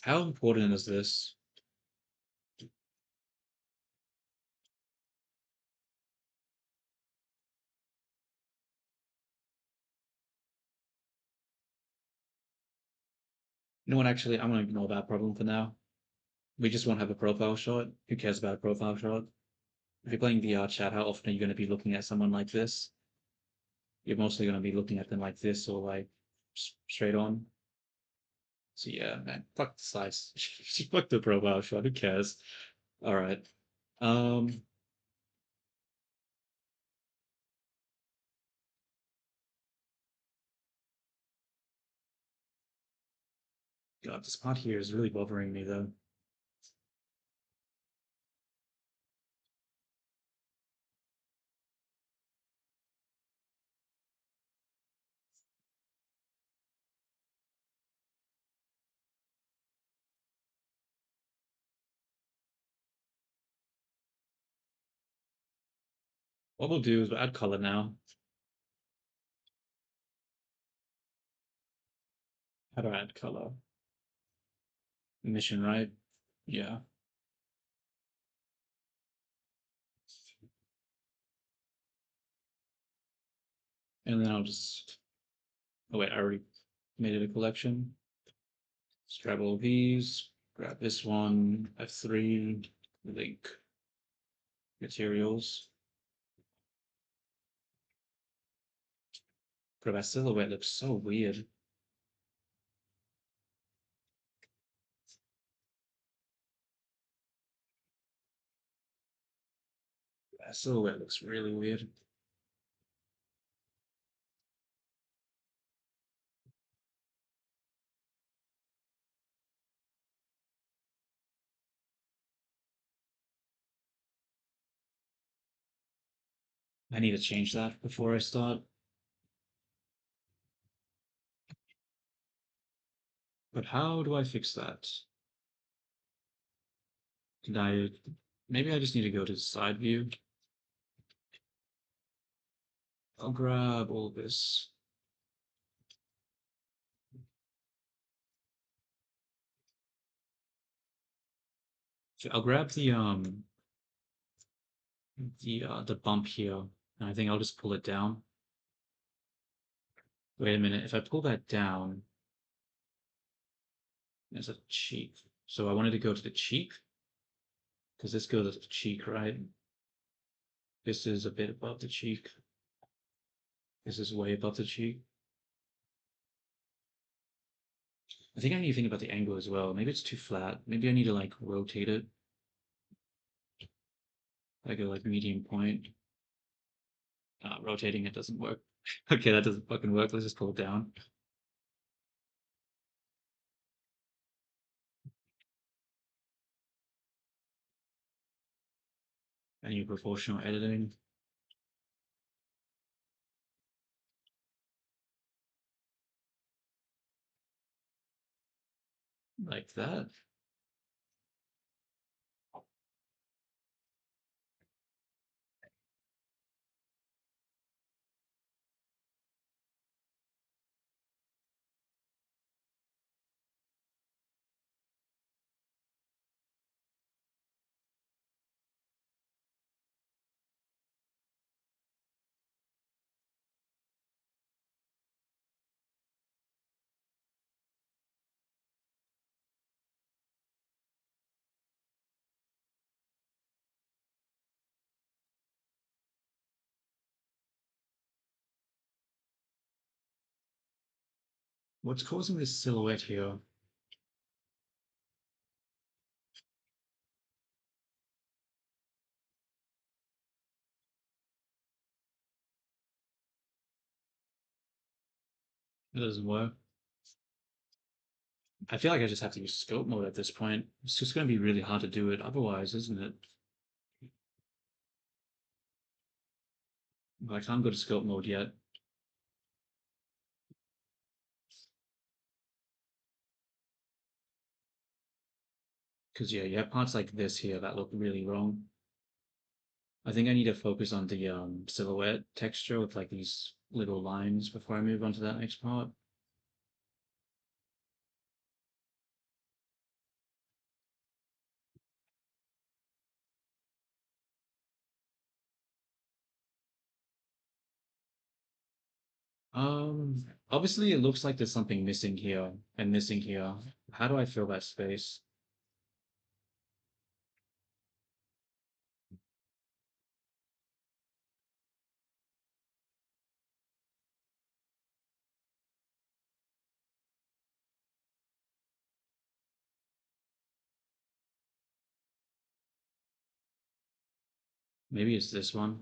Speaker 1: How important is this? You know what, actually, I'm gonna ignore that problem for now. We just won't have a profile shot. Who cares about a profile shot? If you're playing VR chat, how often are you going to be looking at someone like this? You're mostly going to be looking at them like this or like straight on. So yeah, man, fuck the size. Fuck the profile shot. Who cares? All right. Um, God, this part here is really bothering me though. What we'll do is we'll add color now. How do I add color? Mission, right? Yeah. And then I'll just. Oh wait, I already made it a collection. Let's grab all these. Grab this one. F3. Link. Materials. Bro, that silhouette looks so weird. That silhouette looks really weird. I need to change that before I start. But how do I fix that? Can I... Maybe I just need to go to side view. I'll grab all this. So I'll grab the bump here, and I think I'll just pull it down. Wait a minute, if I pull that down, there's a cheek. So I wanted to go to the cheek, because this goes to the cheek, right? This is a bit above the cheek. This is way above the cheek. I think I need to think about the angle as well. Maybe it's too flat. Maybe I need to like rotate it. Like a like medium point. Rotating it doesn't work. Okay, that doesn't fucking work. Let's just pull it down. Any proportional editing. Like that. What's causing this silhouette here? It doesn't work. I feel like I just have to use scope mode at this point. It's just going to be really hard to do it otherwise, isn't it? But I can't go to scope mode yet. Because, yeah, you have parts like this here that look really wrong. I think I need to focus on the silhouette texture with like these little lines before I move on to that next part. Obviously it looks like there's something missing here and missing here. How do I fill that space? Maybe it's this one.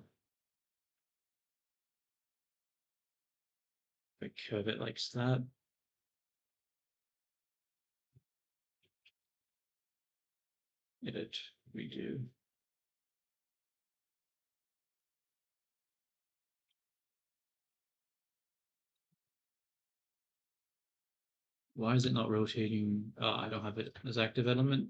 Speaker 1: If I curve it like that. Edit, redo. Why is it not rotating? I don't have it as active element.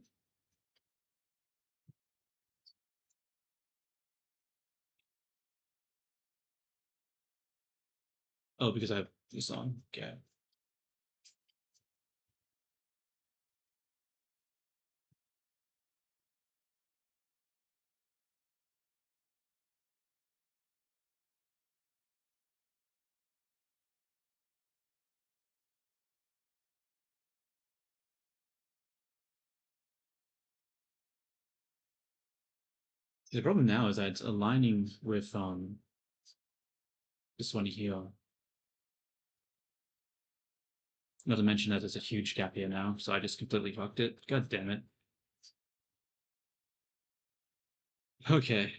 Speaker 1: Oh, because I have this on. Okay. The problem now is that it's aligning with this one here. Not to mention that there's a huge gap here now, so I just completely fucked it. God damn it. Okay.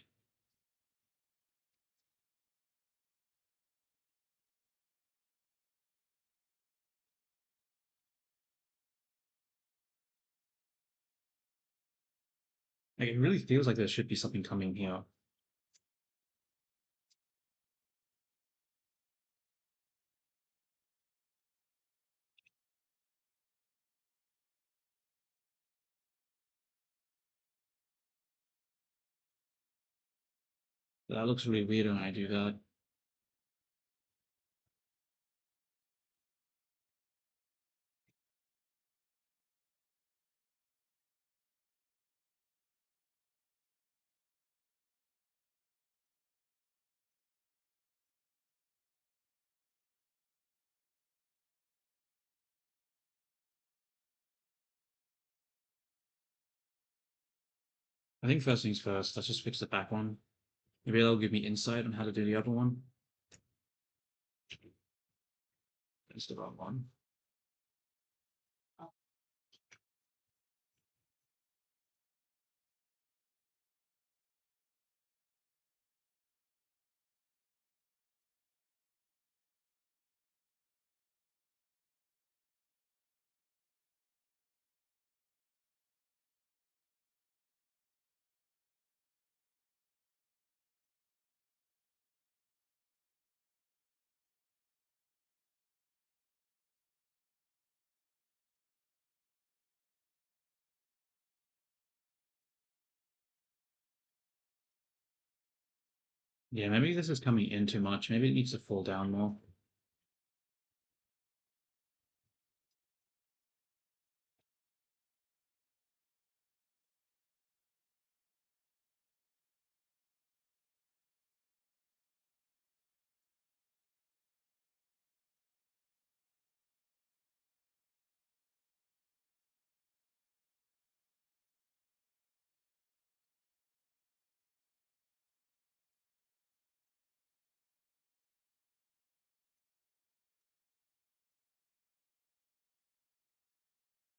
Speaker 1: Like, it really feels like there should be something coming here. That looks really weird when I do that. I think first things first, let's just fix the back one. Maybe that'll give me insight on how to do the other one. That's the wrong one. Yeah, maybe this is coming in too much. Maybe it needs to fall down more.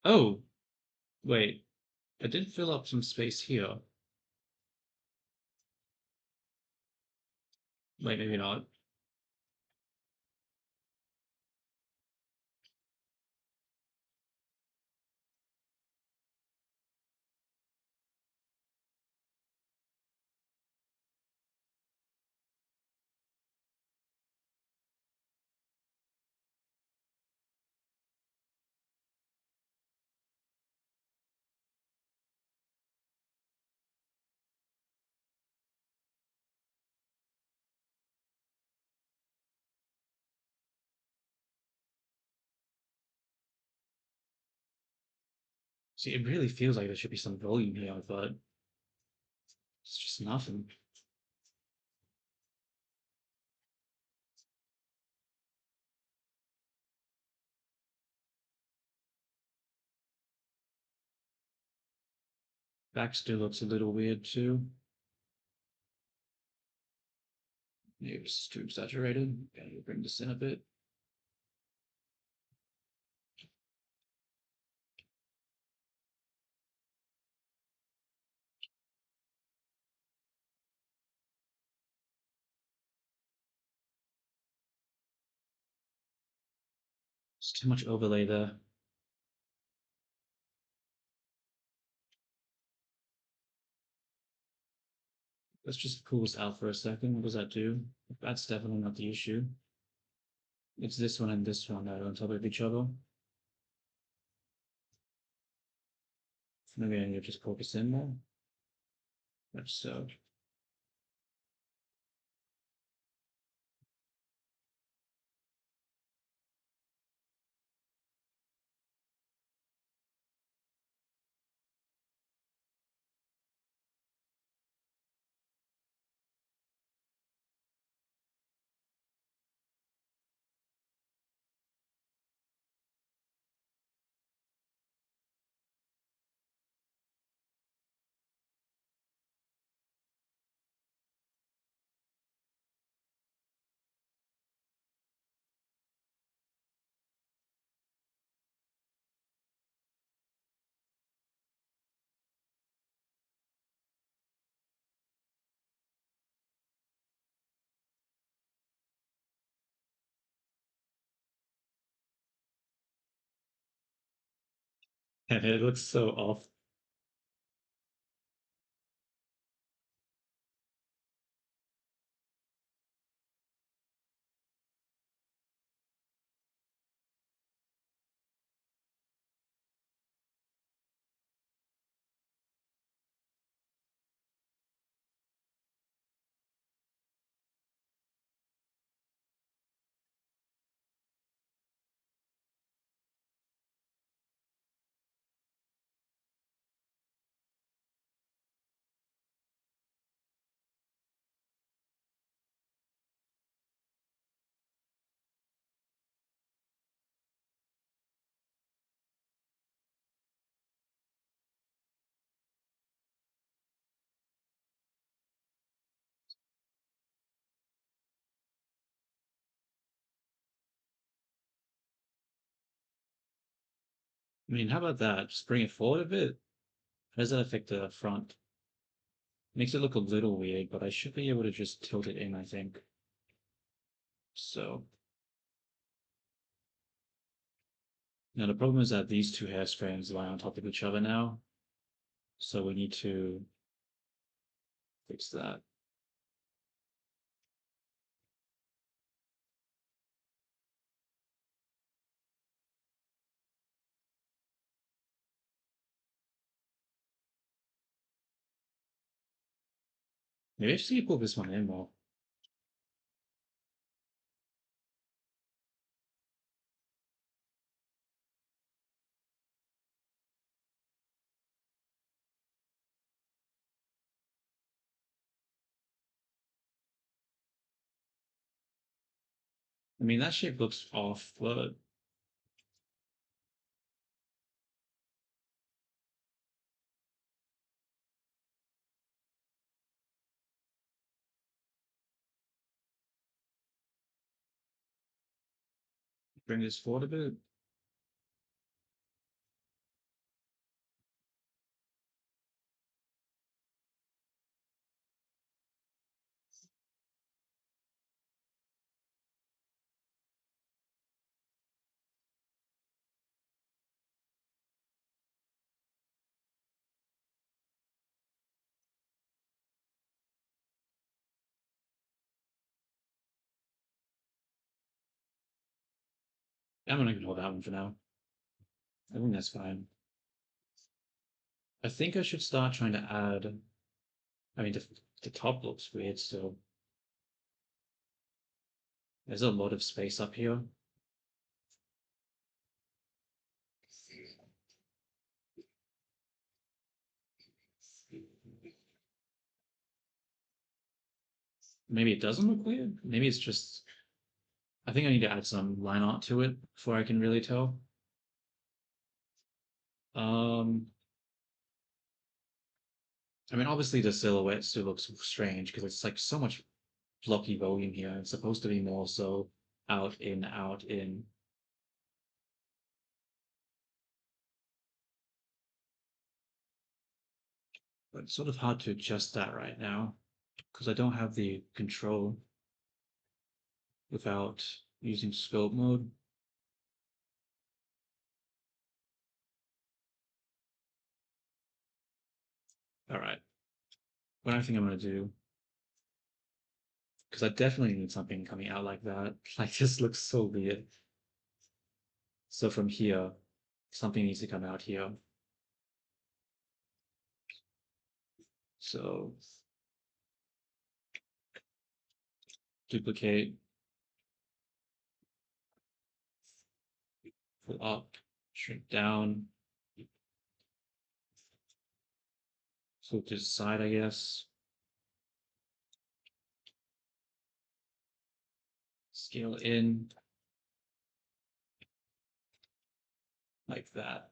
Speaker 1: Oh, wait. I did fill up some space here. Wait, maybe not. See, it really feels like there should be some volume here, but it's just nothing. Back still looks a little weird too. Maybe it's too exaggerated. Okay, bring this in a bit. It's too much overlay there. Let's just pull this out for a second. What does that do? That's definitely not the issue. It's this one and this one that are on top of each other. Maybe I need to just focus in more. That's so. It looks so off. I mean, how about that? Just bring it forward a bit. How does that affect the front? Makes it look a little weird, but I should be able to just tilt it in, I think. So, now the problem is that these two hair strands lie on top of each other now. So we need to fix that. Maybe I just need to pull this one in more. I mean, that shape looks off, but bring this forward a bit. I'm gonna ignore that one for now. I think that's fine. I think I should start trying to add. I mean, the top looks weird still. There's a lot of space up here. Maybe it doesn't look weird. Maybe it's just. I think I need to add some line art to it before I can really tell. Um, I mean, obviously the silhouette still looks strange because it's like so much blocky volume here. It's supposed to be more so out, in, out, in. But it's sort of hard to adjust that right now because I don't have the control without using scope mode. All right, what I think I'm gonna do, because I definitely need something coming out like that. Like this looks so weird. So from here, something needs to come out here. So duplicate, pull up, shrink down, flip to the side, I guess. Scale in like that.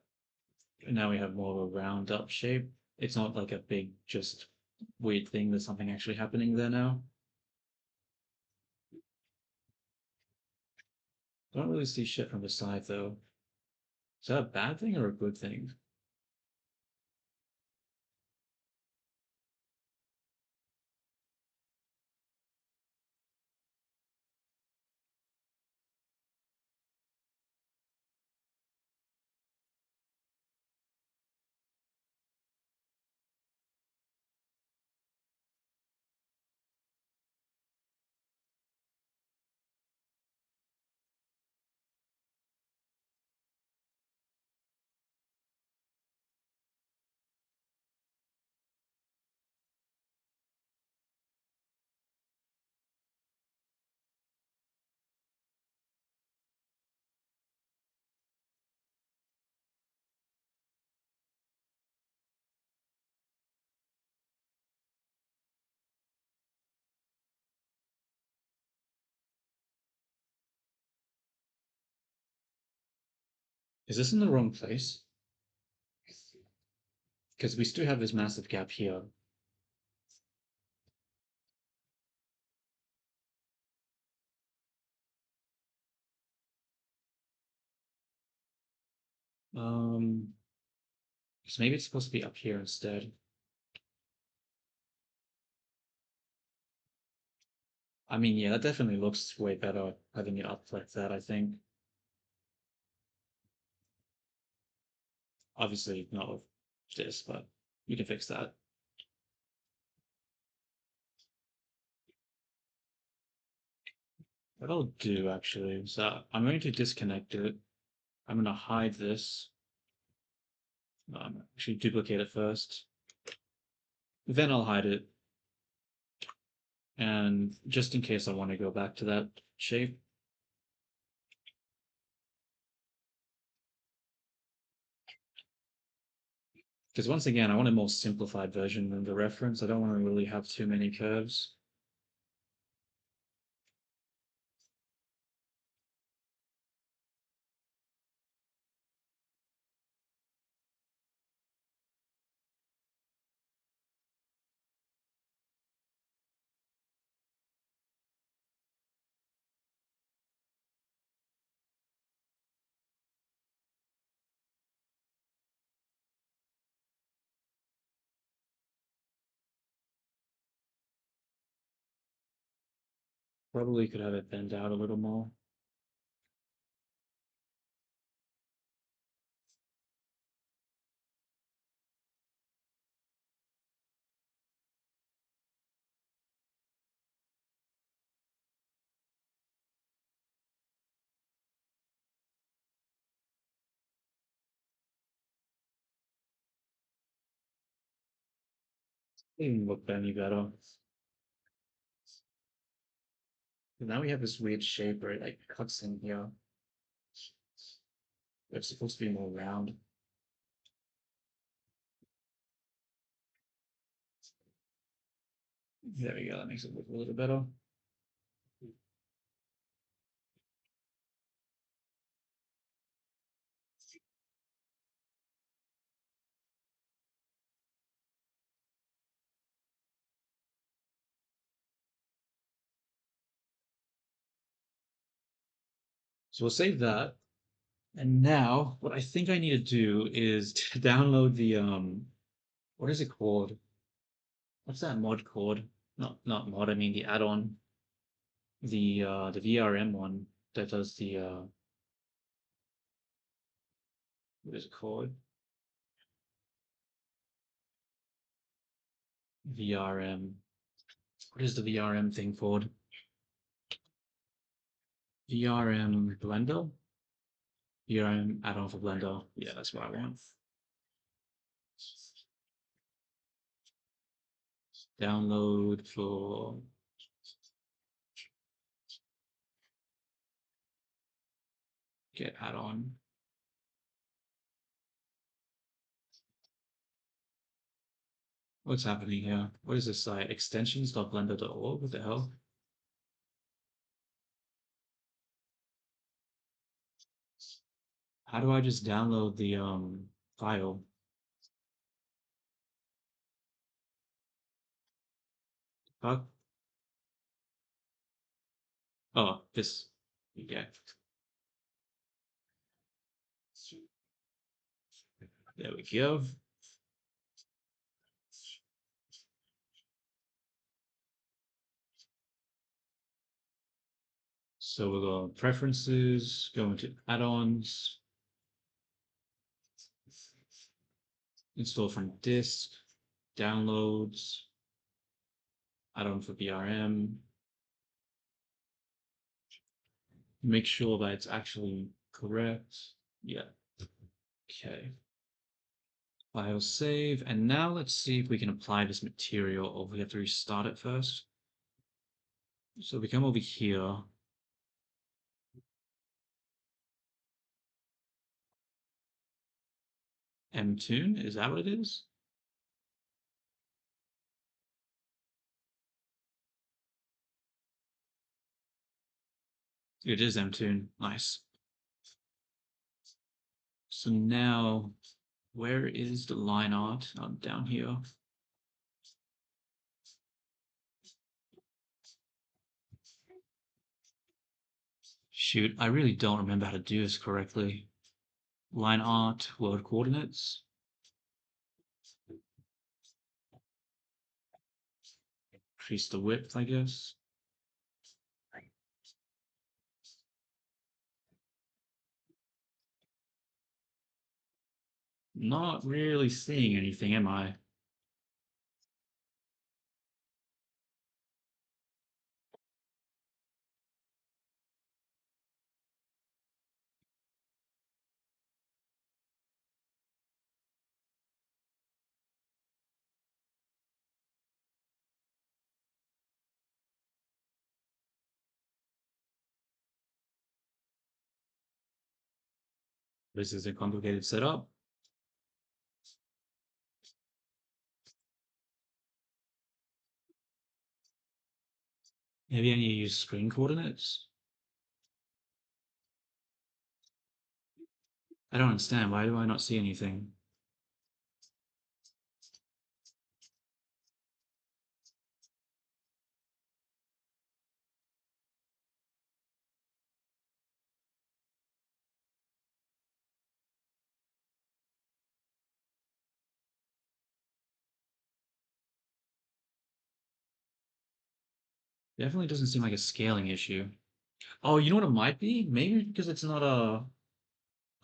Speaker 1: And now we have more of a round up shape. It's not like a big, just weird thing. There's something actually happening there now. I don't really see shit from the side though. Is that a bad thing or a good thing? Is this in the wrong place? Because we still have this massive gap here. Um, so maybe it's supposed to be up here instead. I mean, yeah, that definitely looks way better having it up like that, I think. Obviously, not with this, but we can fix that. What I'll do actually is I'm going to disconnect it. I'm going to hide this. Actually, duplicate it first. Then I'll hide it. And just in case I want to go back to that shape. Because once again, I want a more simplified version than the reference. I don't want to really have too many curves. Probably could have it bend out a little more. Look any better. And now we have this weird shape where it like cuts in here. It's supposed to be more round. There we go. That makes it look a little better. So we'll save that. And now what I think I need to do is to download the what is it called? What's that mod called? Not mod, I mean the add-on. The VRM one that does the what is it called? VRM. What is the VRM thing called? VRM Blender? VRM add-on for Blender. Yeah, that's what I want. Download for get add-on. What's happening here? What is this site? Extensions.blender.org? What the hell? How do I just download the file? Fuck. Oh, this. Yeah. There we go. So we'll go preferences, go into add-ons, install from disk, downloads, add-on for VRM. Make sure that it's actually correct. Yeah. Okay. File save. And now let's see if we can apply this material, or we have to restart it first. So we come over here. Mtoon, is that what it is? It is Mtoon. Nice. So now, where is the line art? Oh, down here. Shoot, I really don't remember how to do this correctly. Line art, world coordinates. Increase the width, I guess. Not really seeing anything, am I? This is a complicated setup. Maybe I need to use screen coordinates. I don't understand. Why do I not see anything? Definitely doesn't seem like a scaling issue. Oh, you know what it might be? Maybe because it's not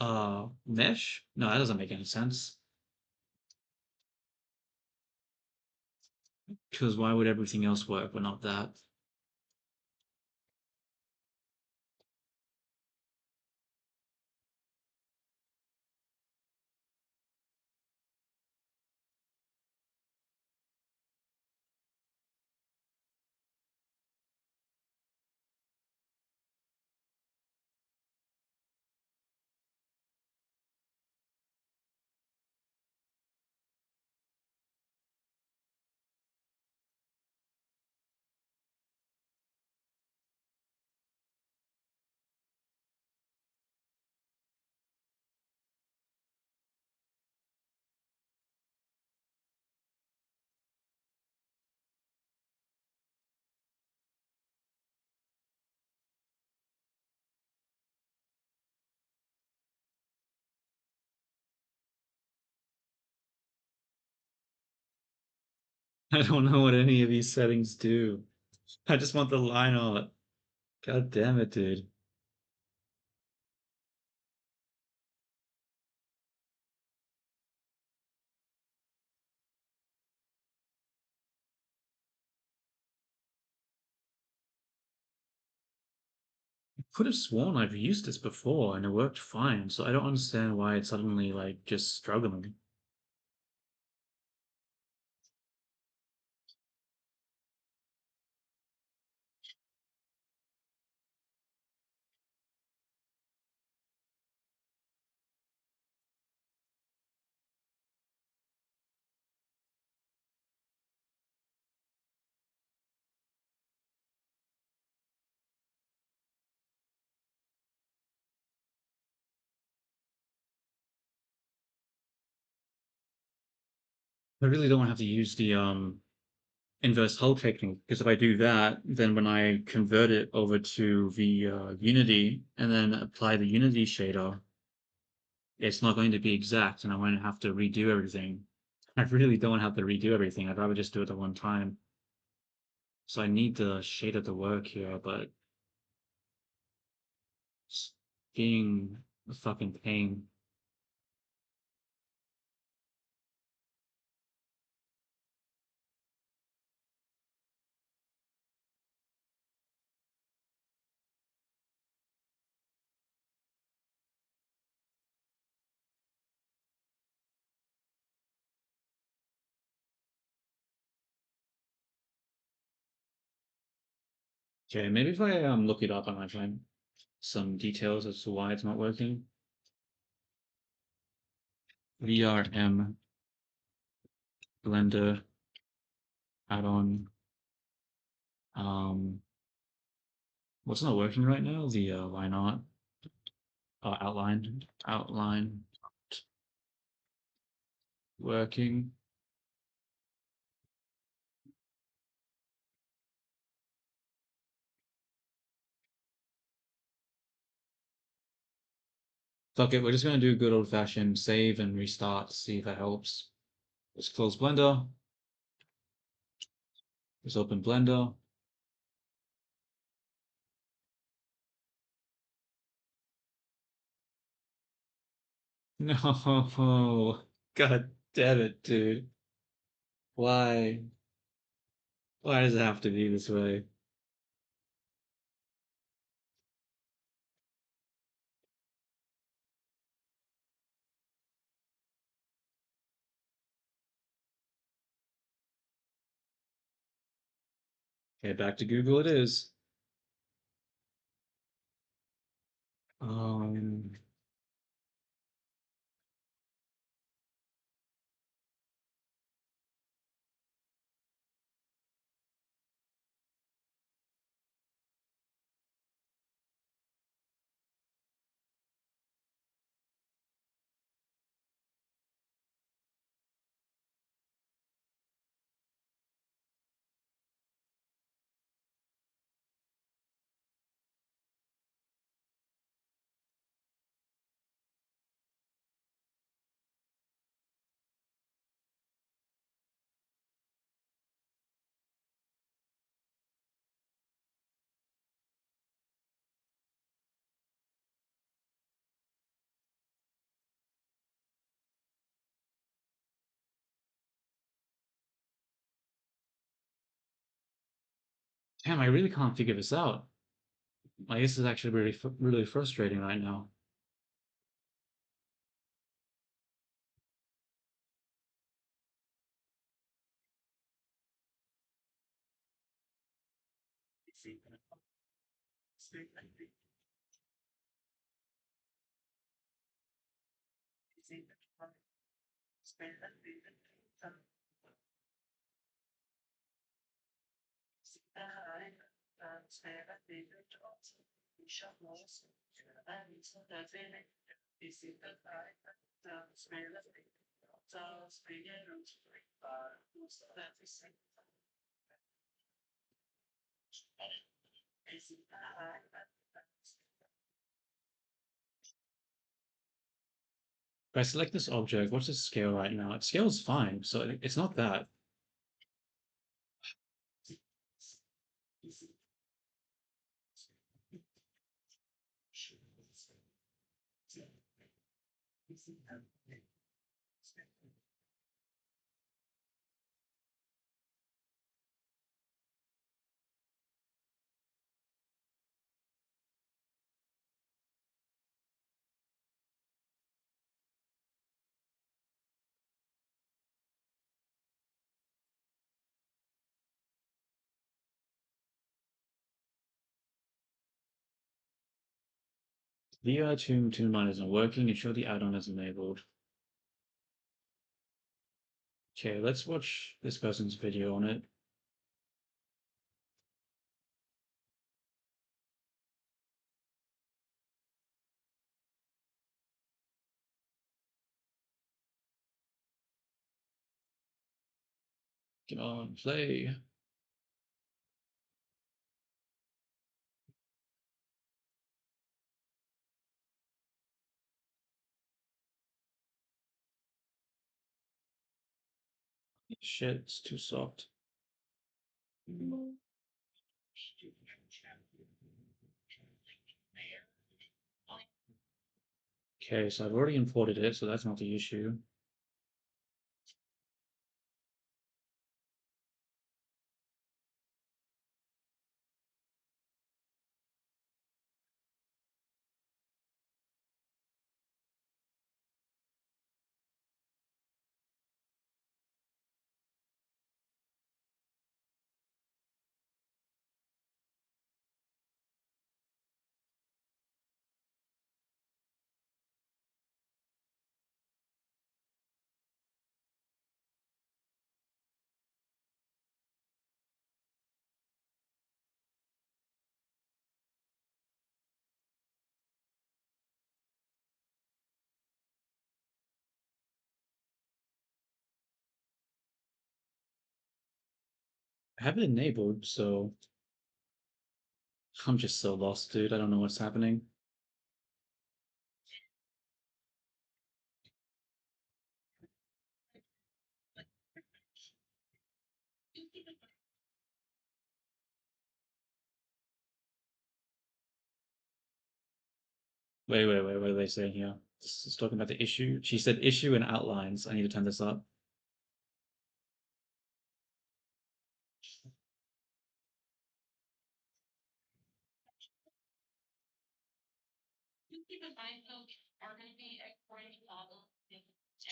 Speaker 1: a mesh? No, that doesn't make any sense. Because why would everything else work but not that? I don't know what any of these settings do. I just want the line art. God damn it, dude. I could have sworn I've used this before and it worked fine, so I don't understand why it's suddenly like just struggling. I really don't have to use the inverse hull technique because if I do that, then when I convert it over to the Unity and then apply the Unity shader, it's not going to be exact and I'm going to have to redo everything. I really don't have to redo everything. I'd rather just do it at one time. So I need the shader to work here, but it's being a fucking pain. Okay, maybe if I look it up, I might find some details as to why it's not working. VRM Blender add-on. Um, what's not working right now? The why not? Outline working. Fuck it, we're just gonna do a good old-fashioned save and restart to see if that helps. Let's close Blender. Let's open Blender. No, god damn it, dude. Why? Why does it have to be this way? Okay, back to Google it is. Um, damn, I really can't figure this out. Like, this is actually really frustrating right now. If I select this object, what's the scale right now? It scales fine, so it's not that. VR Tomb Mine isn't working. Ensure the add-on is enabled. Okay, let's watch this person's video on it. Come on, play. Shit, it's too soft. Okay, so I've already imported it, so that's not the issue. I have it enabled, so I'm just so lost, dude. I don't know what's happening. What are they saying here? This is talking about the issue. She said issue and outlines. I need to turn this up.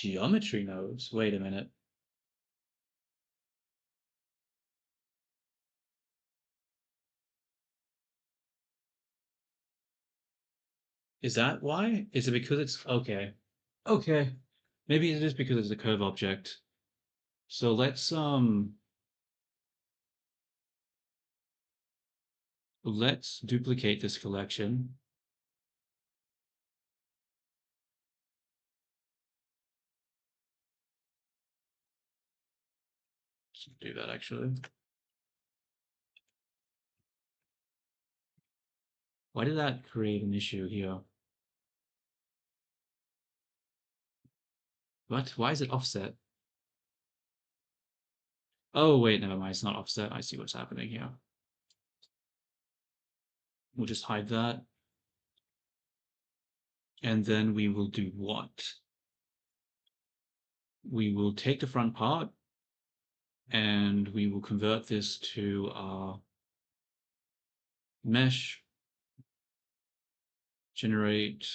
Speaker 1: Geometry nodes? Wait a minute. Is that why? Is it because it's okay? Okay. Maybe it is because it's a curve object. So let's duplicate this collection. Let's do that actually. Why did that create an issue here? What? Why is it offset? Oh wait, never mind. It's not offset. I see what's happening here. We'll just hide that. And then we will do what? We will take the front part and we will convert this to our mesh, generate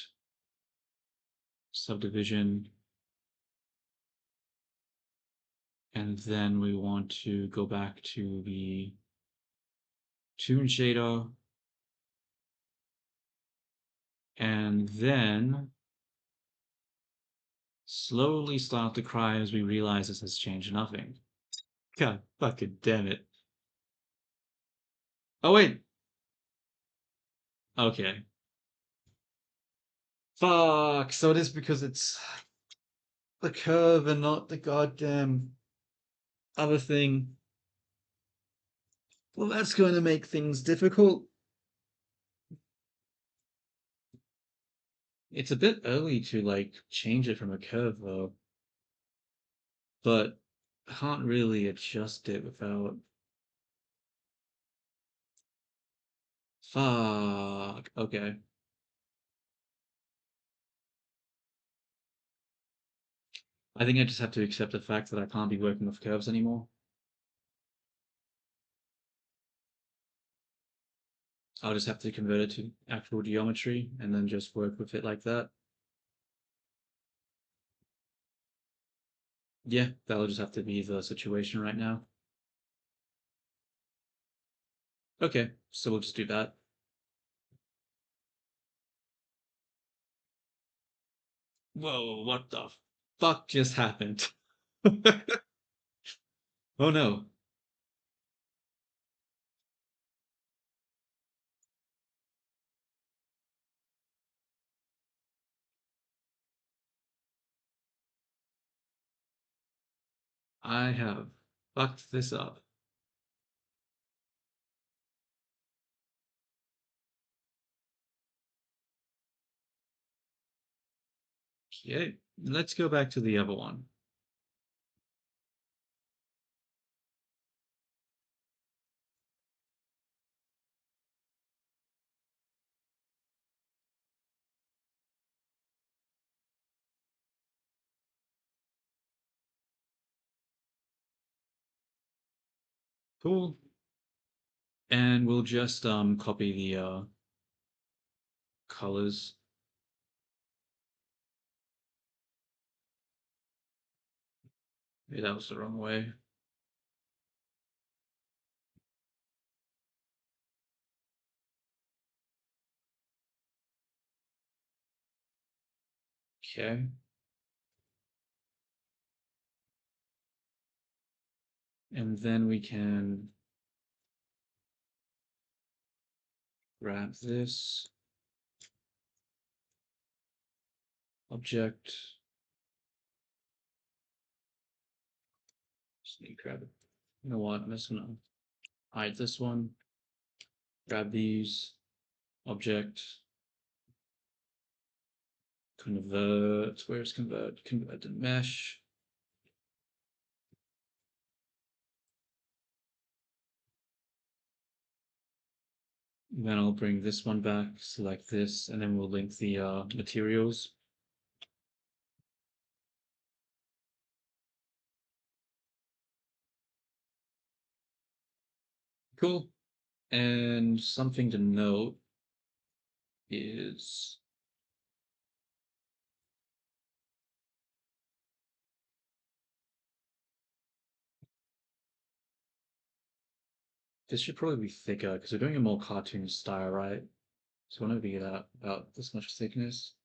Speaker 1: subdivision, and then we want to go back to the toon shader, and then slowly start to cry as we realize this has changed nothing. God fucking damn it. Oh wait. Okay. Fuck. So it is because it's the curve and not the goddamn other thing. Well, that's going to make things difficult. It's a bit early to like change it from a curve though, but I can't really adjust it without. Fuck. Okay. I think I just have to accept the fact that I can't be working with curves anymore. I'll just have to convert it to actual geometry and then just work with it like that. Yeah, that'll just have to be the situation right now. Okay, so we'll just do that. Whoa, what the fuck just happened? Oh no. I have fucked this up. Okay, let's go back to the other one. Cool. And we'll just copy the colors. Maybe that was the wrong way. Okay. And then we can grab this object. Just need to grab it. You know what? I'm just gonna hide this one. Grab these object. Convert. Where's convert? Convert to mesh. Then I'll bring this one back, select this, and then we'll link the materials. Cool. And something to note is this should probably be thicker because we're doing a more cartoon style, right? So I want to be that about this much thickness.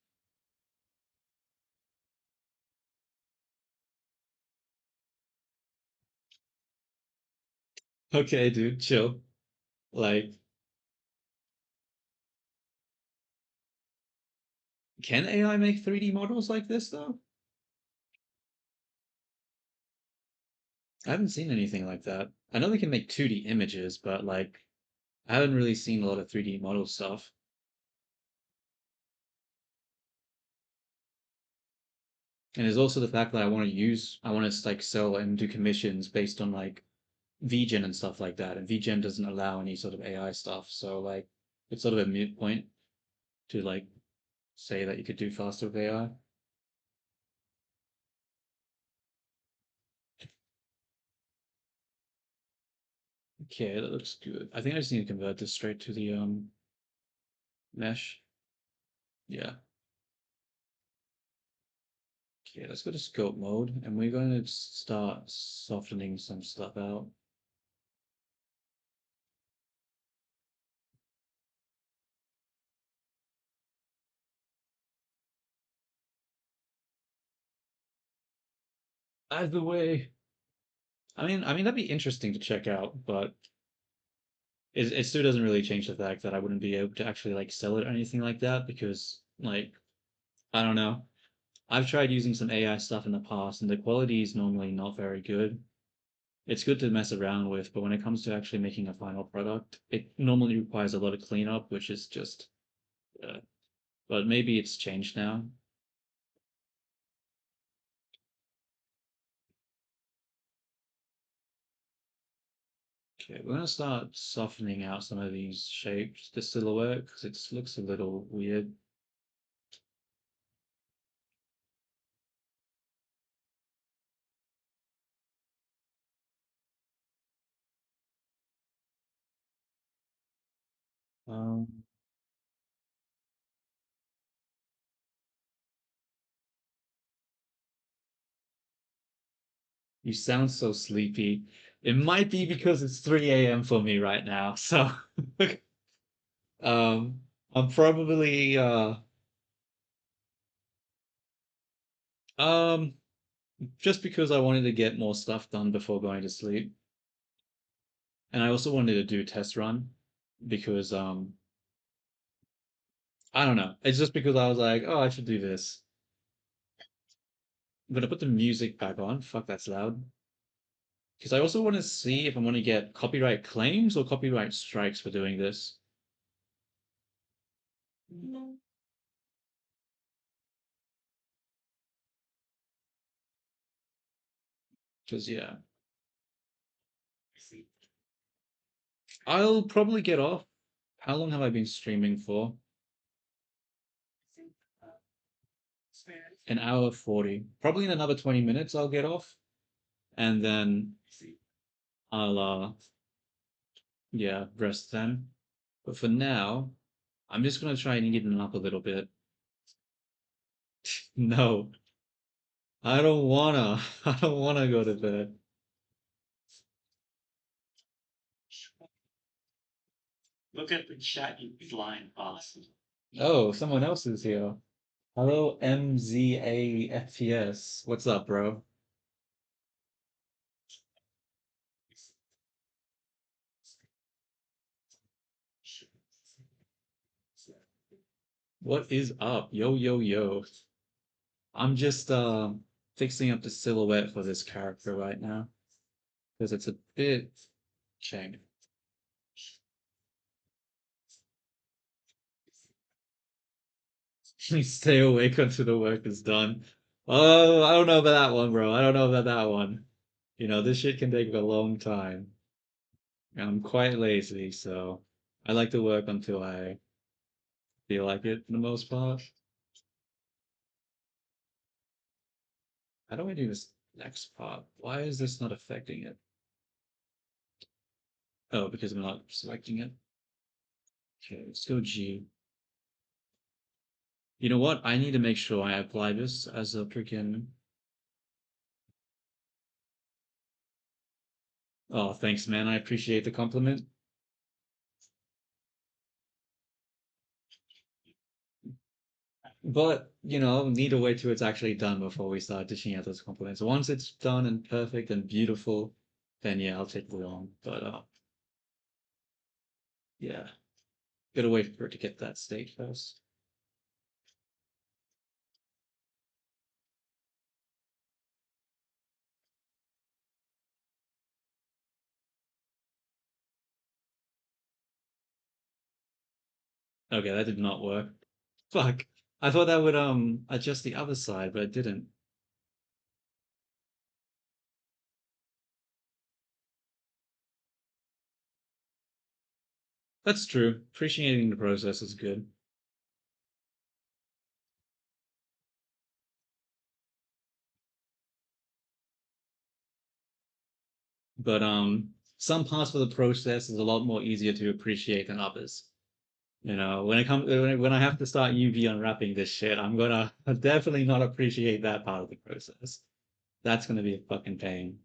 Speaker 1: Okay, dude, chill. Like, can AI make 3D models like this though? I haven't seen anything like that. I know they can make 2D images, but like, I haven't really seen a lot of 3D model stuff. And there's also the fact that I want to like sell and do commissions based on like VGen and stuff like that. And VGen doesn't allow any sort of AI stuff. So like, it's sort of a moot point to like say that you could do faster with AI. Okay, that looks good. I think I just need to convert this straight to the mesh. Yeah. Okay, let's go to scope mode and we're going to start softening some stuff out. Either way, I mean that'd be interesting to check out, but it still doesn't really change the fact that I wouldn't be able to actually like sell it or anything like that because like I don't know. I've tried using some AI stuff in the past and the quality is normally not very good. It's good to mess around with, but when it comes to actually making a final product, it normally requires a lot of cleanup, which is just but maybe it's changed now. Okay, we're gonna start softening out some of these shapes, the silhouette, because it looks a little weird. Um, you sound so sleepy. It might be because it's 3 a.m. for me right now. So, um, I'm probably um just because I wanted to get more stuff done before going to sleep, and I also wanted to do a test run because I don't know. It's just because I was like, oh, I should do this. I'm gonna put the music back on. Fuck, that's loud. Because I also want to see if I want to get copyright claims or copyright strikes for doing this. Because yeah, I'll probably get off. How long have I been streaming for? An hour 40. Probably in another 20 minutes I'll get off. And then I'll yeah, rest then. But for now, I'm just gonna try and neaten up a little bit. No, I don't wanna. I don't wanna go to bed.
Speaker 2: Look at the chat, you blind bastard.
Speaker 1: Oh, someone else is here. Hello, MZAFPS. What's up, bro? What is up? Yo, yo, yo. I'm just fixing up the silhouette for this character right now because it's a bit changed. Stay awake until the work is done. Oh, I don't know about that one, bro. I don't know about that one. You know, this shit can take a long time. I'm quite lazy, so I like to work until I feel like it for the most part. How do I do this next part? Why is this not affecting it? Oh, because I'm not selecting it. Okay, let's go G. You know what? I need to make sure I apply this as a freaking. Oh, thanks, man. I appreciate the compliment. But, you know, need to wait till it's actually done before we start dishing out those compliments. Once it's done and perfect and beautiful, then yeah, I'll take it on. But yeah, gotta wait for it to get that state first. Okay, that did not work. Fuck. I thought that would adjust the other side, but it didn't. That's true. Appreciating the process is good. But some parts of the process is a lot more easier to appreciate than others. You know, when it comes when I have to start UV unwrapping this shit, I'm gonna definitely not appreciate that part of the process. That's gonna be a fucking pain.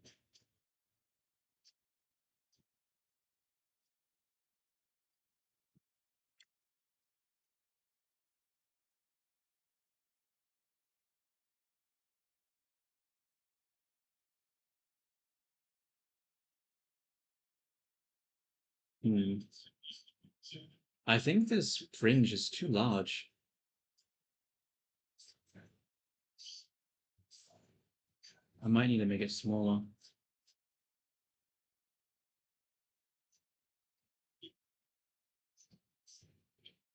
Speaker 1: Hmm. I think this fringe is too large. I might need to make it smaller.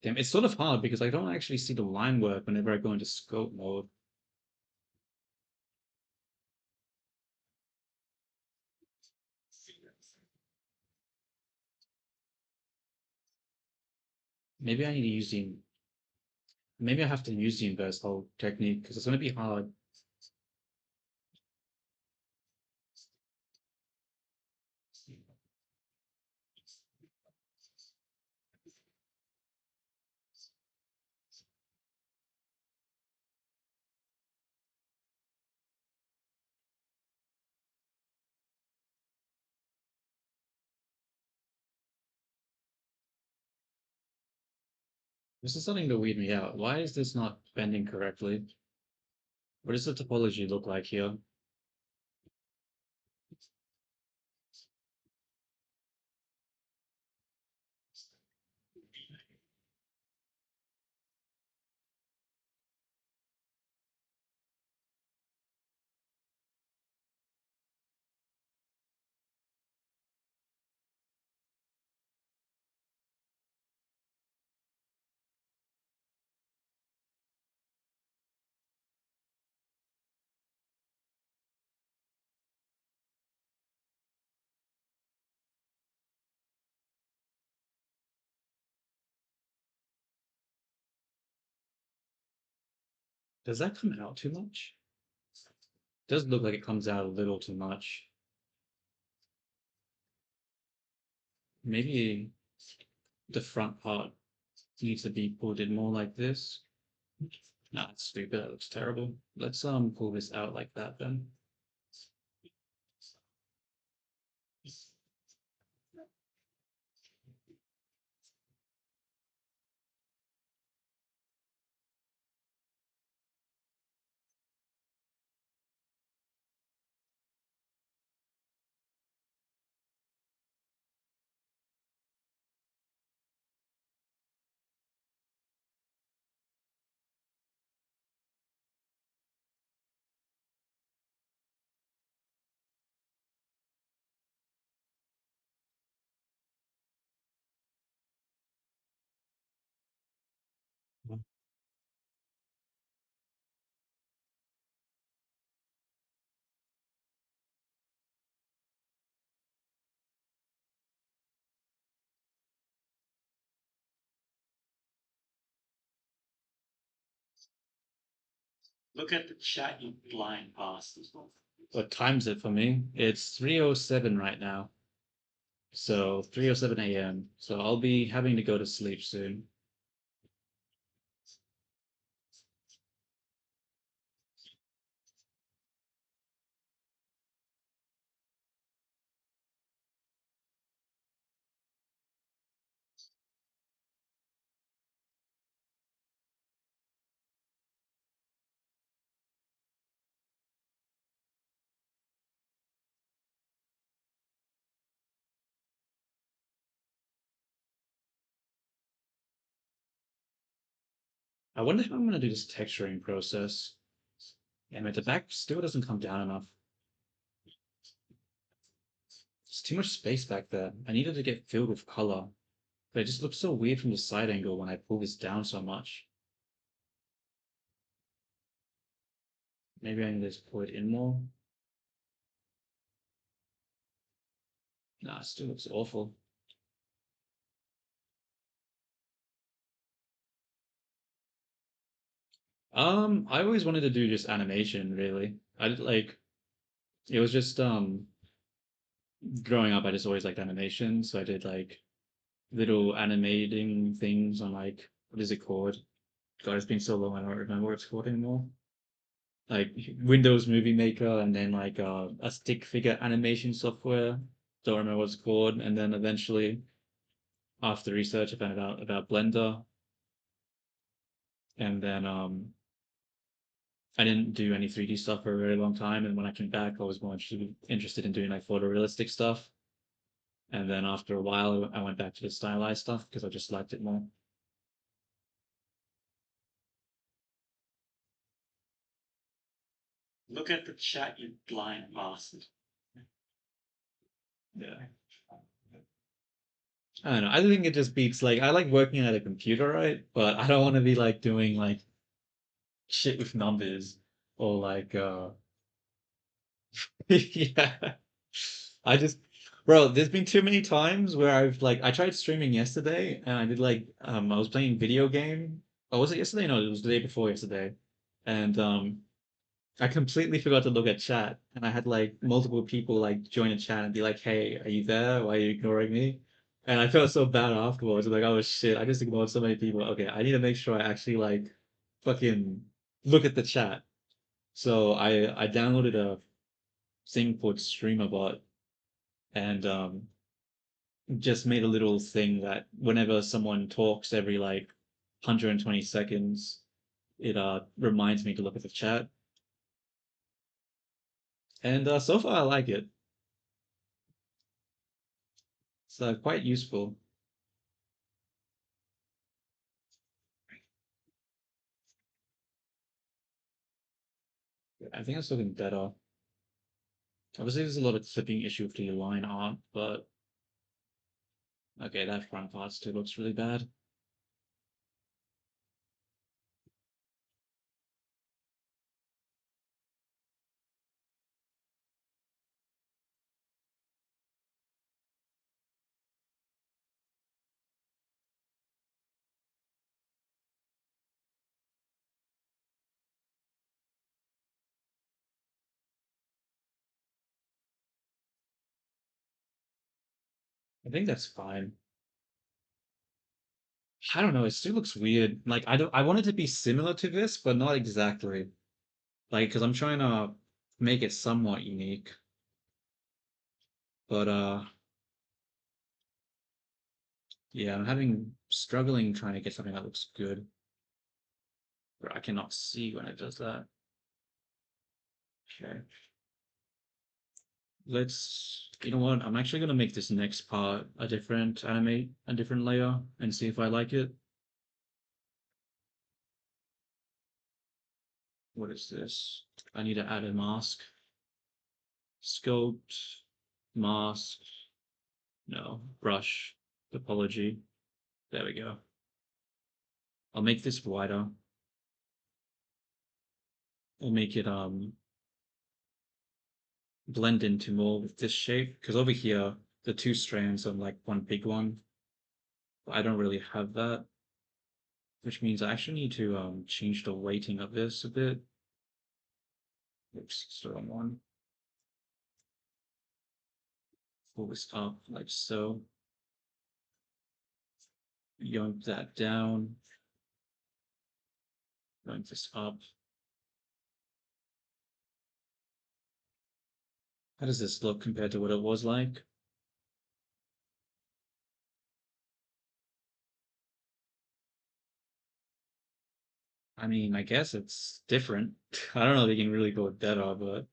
Speaker 1: Damn, it's sort of hard because I don't actually see the line work whenever I go into scope mode. Maybe I need to use the maybe I have to use the inverse hold technique because it's gonna be hard. This is starting to weed me out. Why is this not bending correctly? What does the topology look like here? Does that come out too much? Does look like it comes out a little too much. Maybe the front part needs to be pulled in more like this. Nah, that's stupid. That looks terrible. Let's pull this out like that then.
Speaker 2: Look at the chat you blind bastards.
Speaker 1: What time's it for me? It's 3:07 right now. So 3:07 a.m. So I'll be having to go to sleep soon. I wonder how I'm gonna do this texturing process. Damn it, the back still doesn't come down enough. There's too much space back there. I needed to get filled with color. But it just looks so weird from the side angle when I pull this down so much. Maybe I need to just pull it in more. Nah, it still looks awful. I always wanted to do just animation, really. I did like it was just growing up I just always liked animation, so I did like little animating things on like what is it called? God, it's been so long I don't remember what it's called anymore. Like Windows Movie Maker and then like a stick figure animation software. Don't remember what it's called. And then eventually after research I found out about Blender. And then I didn't do any 3D stuff for a very long time. And when I came back I was more interested in doing like photorealistic stuff. And then after a while I went back to the stylized stuff because I just liked it more.
Speaker 2: Look at the chat you blind bastard.
Speaker 1: Yeah. I don't know. I think it just beats like I like working at a computer, right? But I don't want to be like doing like shit with numbers or like yeah. I just bro, there's been too many times where I've like I tried streaming yesterday and I did like I was playing video game. Oh, was it yesterday? No, it was the day before yesterday. And I completely forgot to look at chat and I had like multiple people like join a chat and be like, "Hey, are you there? Why are you ignoring me?" And I felt so bad afterwards. Like, oh shit, I just ignored so many people. Okay, I need to make sure I actually like fucking look at the chat. So I downloaded a thing called StreamerBot and just made a little thing that whenever someone talks every like 120 seconds, it reminds me to look at the chat. And so far I like it. It's quite useful. I think it's looking better. Obviously, there's a lot of clipping issue with the line art, but okay, that front part still looks really bad. I think that's fine. I don't know, it still looks weird. Like I want it to be similar to this, but not exactly. Like, because I'm trying to make it somewhat unique. But yeah, I'm having struggling trying to get something that looks good. But I cannot see when it does that. Okay. You know what? I'm actually gonna make this next part a different a different layer, and see if I like it. What is this? I need to add a mask. Scoped, mask, no, brush, topology. There we go. I'll make this wider. I'll make it blend into more with this shape, because over here the two strands are like one big one. But I don't really have that, which means I actually need to change the weighting of this a bit. Oops, it's the wrong one. Pull this up like so. Yoink that down. Yoink this up. How does this look compared to what it was like? I mean, I guess it's different. I don't know if you can really go better, but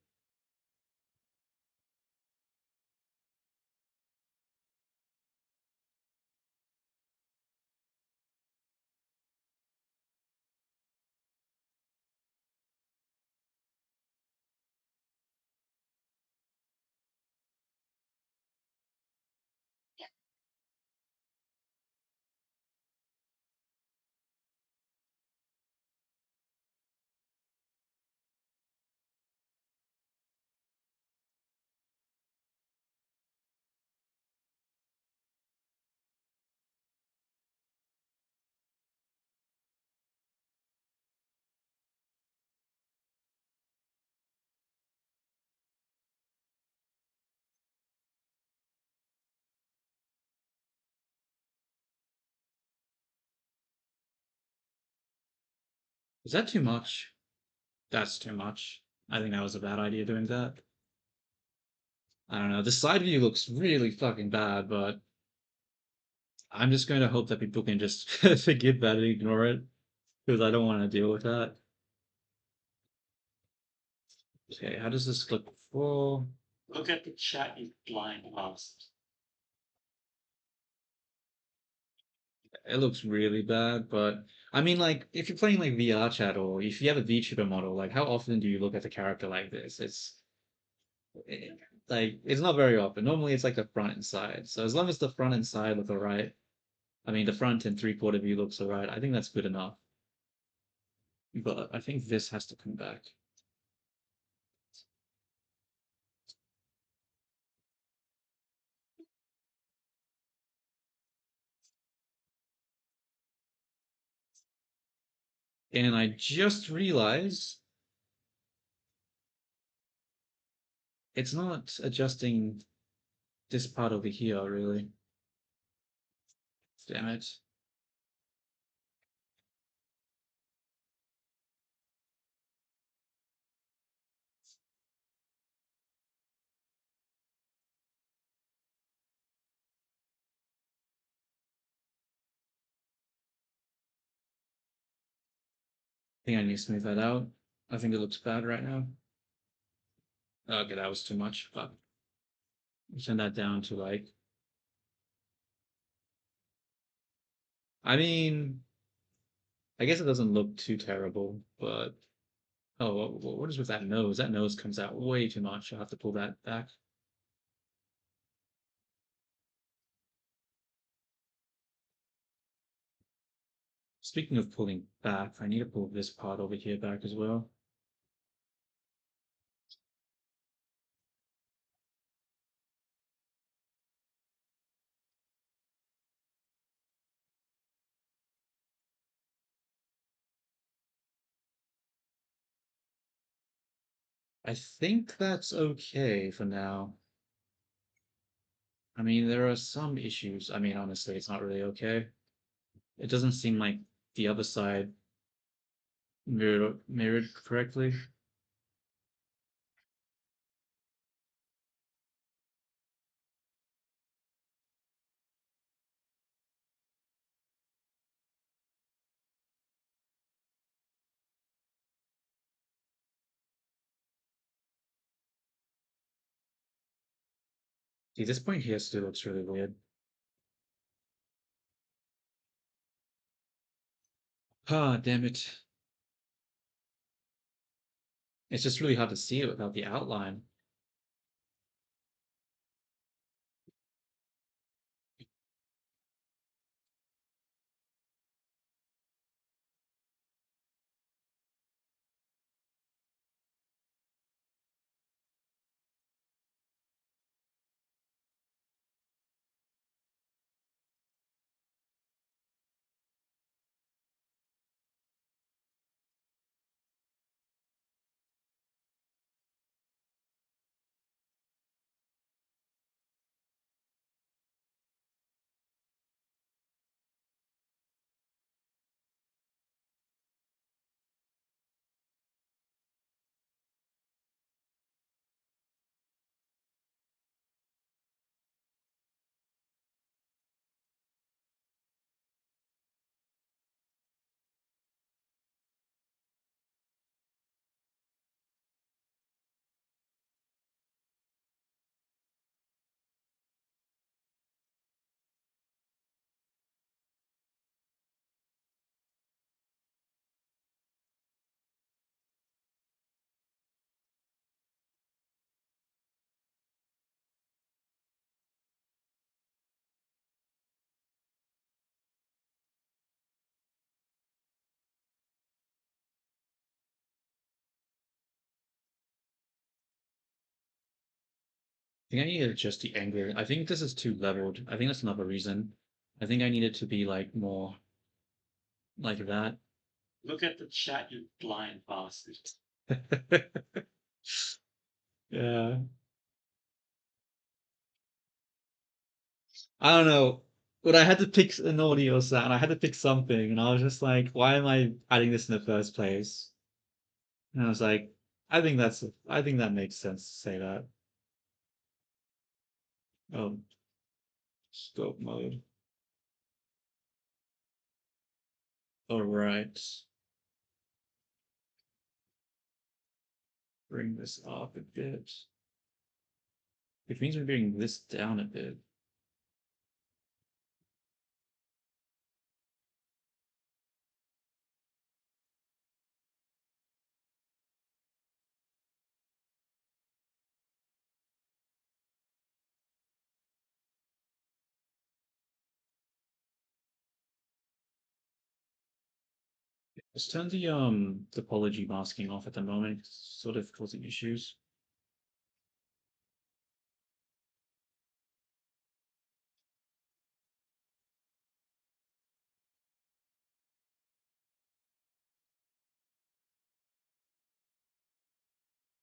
Speaker 1: is that too much? That's too much. I think that was a bad idea doing that. I don't know. The side view looks really fucking bad, but I'm just going to hope that people can just forgive that and ignore it, because I don't want to deal with that. Okay, how does this look before?
Speaker 2: Look at the chat you blind past.
Speaker 1: It looks really bad, but I mean, like, if you're playing like VR chat or if you have a VTuber model, like, how often do you look at the character like this? It, like, it's not very often. Normally, it's like the front and side. So as long as the front and side look alright, I mean, the front and three-quarter view looks alright, I think that's good enough. But I think this has to come back. And I just realized it's not adjusting this part over here, really. Damn it. think I need to smooth that out. I think it looks bad right now. Okay, that was too much. Fuck. Send that down to like. I mean, I guess it doesn't look too terrible, but oh, what is with that nose? That nose comes out way too much. I'll have to pull that back. Speaking of pulling back, I need to pull this part over here back as well. I think that's okay for now. I mean, there are some issues. I mean, honestly, it's not really okay. It doesn't seem like the other side mirrored correctly. See, this point here still looks really weird. Ah, damn it. It's just really hard to see it without the outline. I think I need to adjust the angle. I think this is too leveled. I think that's another reason. I think I need it to be like more like that.
Speaker 2: Look at the chat, you blind bastard.
Speaker 1: Yeah. I don't know. But I had to pick an audio sound. I had to pick something, and I was just like, why am I adding this in the first place? And I was like, I think that makes sense to say that. Oh, scope mode. All right. Bring this up a bit. Which means we're bringing this down a bit. Let's turn the topology masking off at the moment. It's sort of causing issues.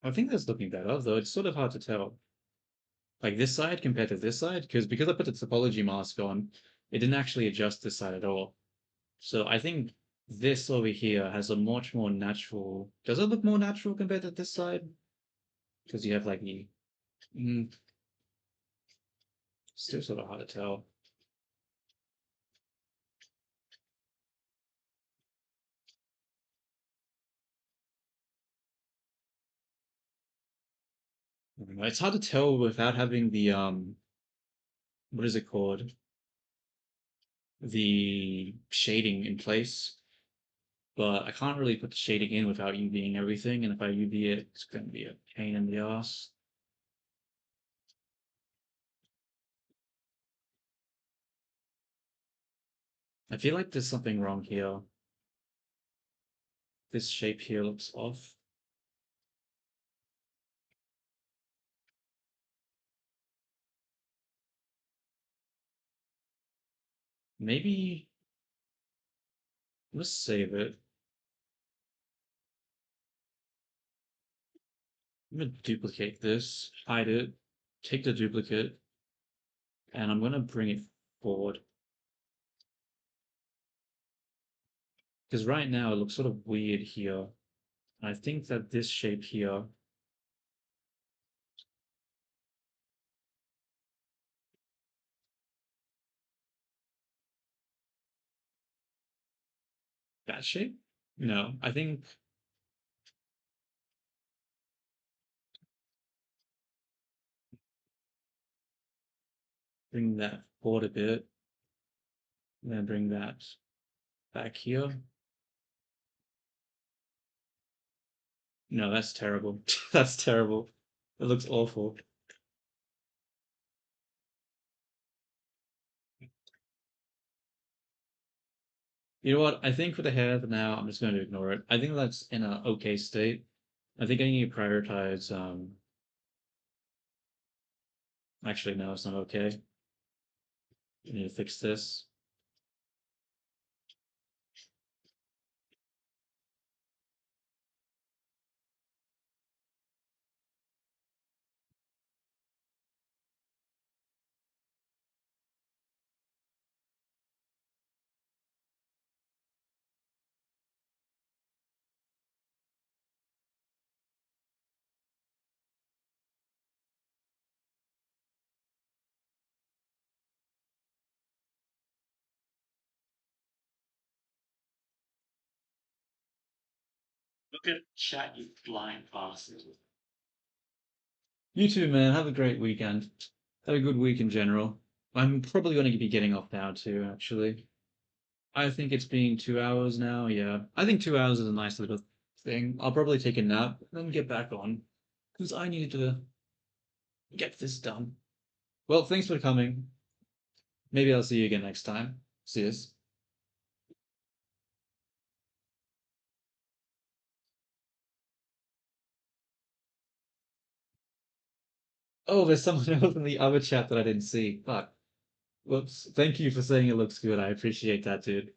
Speaker 1: I think that's looking better, though it's sort of hard to tell. Like this side compared to this side, because I put the topology mask on, it didn't actually adjust this side at all. So I think this over here has a much more natural. Does it look more natural compared to this side? Because you have like the. Mm, still sort of hard to tell. I don't know, it's hard to tell without having the what is it called? The shading in place. But I can't really put the shading in without UVing everything, and if I UV it, it's gonna be a pain in the ass. I feel like there's something wrong here. This shape here looks off. Maybe let's save it. I'm gonna duplicate this, hide it, take the duplicate, and I'm gonna bring it forward. Because right now it looks sort of weird here. I think that this shape here, that shape? No, I think bring that forward a bit, and then bring that back here. No, that's terrible. That's terrible. It looks awful. You know what? I think for the hair for now, I'm just going to ignore it. I think that's in an okay state. I think I need to prioritize. Actually, no, it's not okay. I need to fix this.
Speaker 2: Look at chat, you blind bastard.
Speaker 1: You too, man. Have a great weekend. Have a good week in general. I'm probably going to be getting off now too, actually. I think it's been 2 hours now. Yeah, I think 2 hours is a nice little thing. I'll probably take a nap, then get back on, because I needed to get this done. Well, thanks for coming. Maybe I'll see you again next time. See yous. Oh, there's someone else in the other chat that I didn't see. Fuck. Whoops. Thank you for saying it looks good. I appreciate that, dude.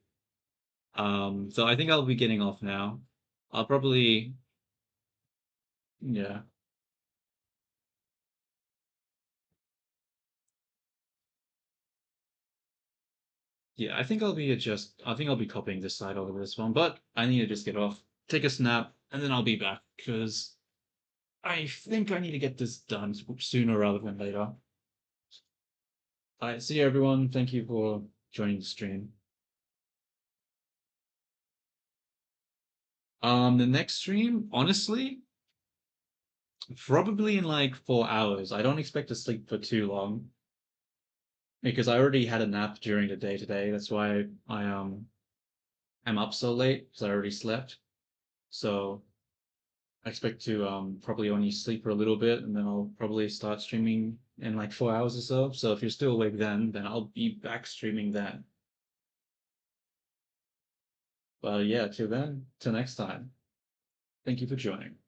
Speaker 1: So I think I'll be getting off now. I'll probably, yeah. Yeah, I think I'll be copying this side over this one, but I need to just get off, take a snap, and then I'll be back, because I think I need to get this done sooner rather than later. Alright, see you everyone. Thank you for joining the stream. The next stream, honestly, probably in like 4 hours. I don't expect to sleep for too long because I already had a nap during the day today. That's why I'm up so late because I already slept. So I expect to probably only sleep for a little bit and then I'll probably start streaming in like 4 hours or so. So if you're still awake then I'll be back streaming then. But yeah, till then, till next time. Thank you for joining.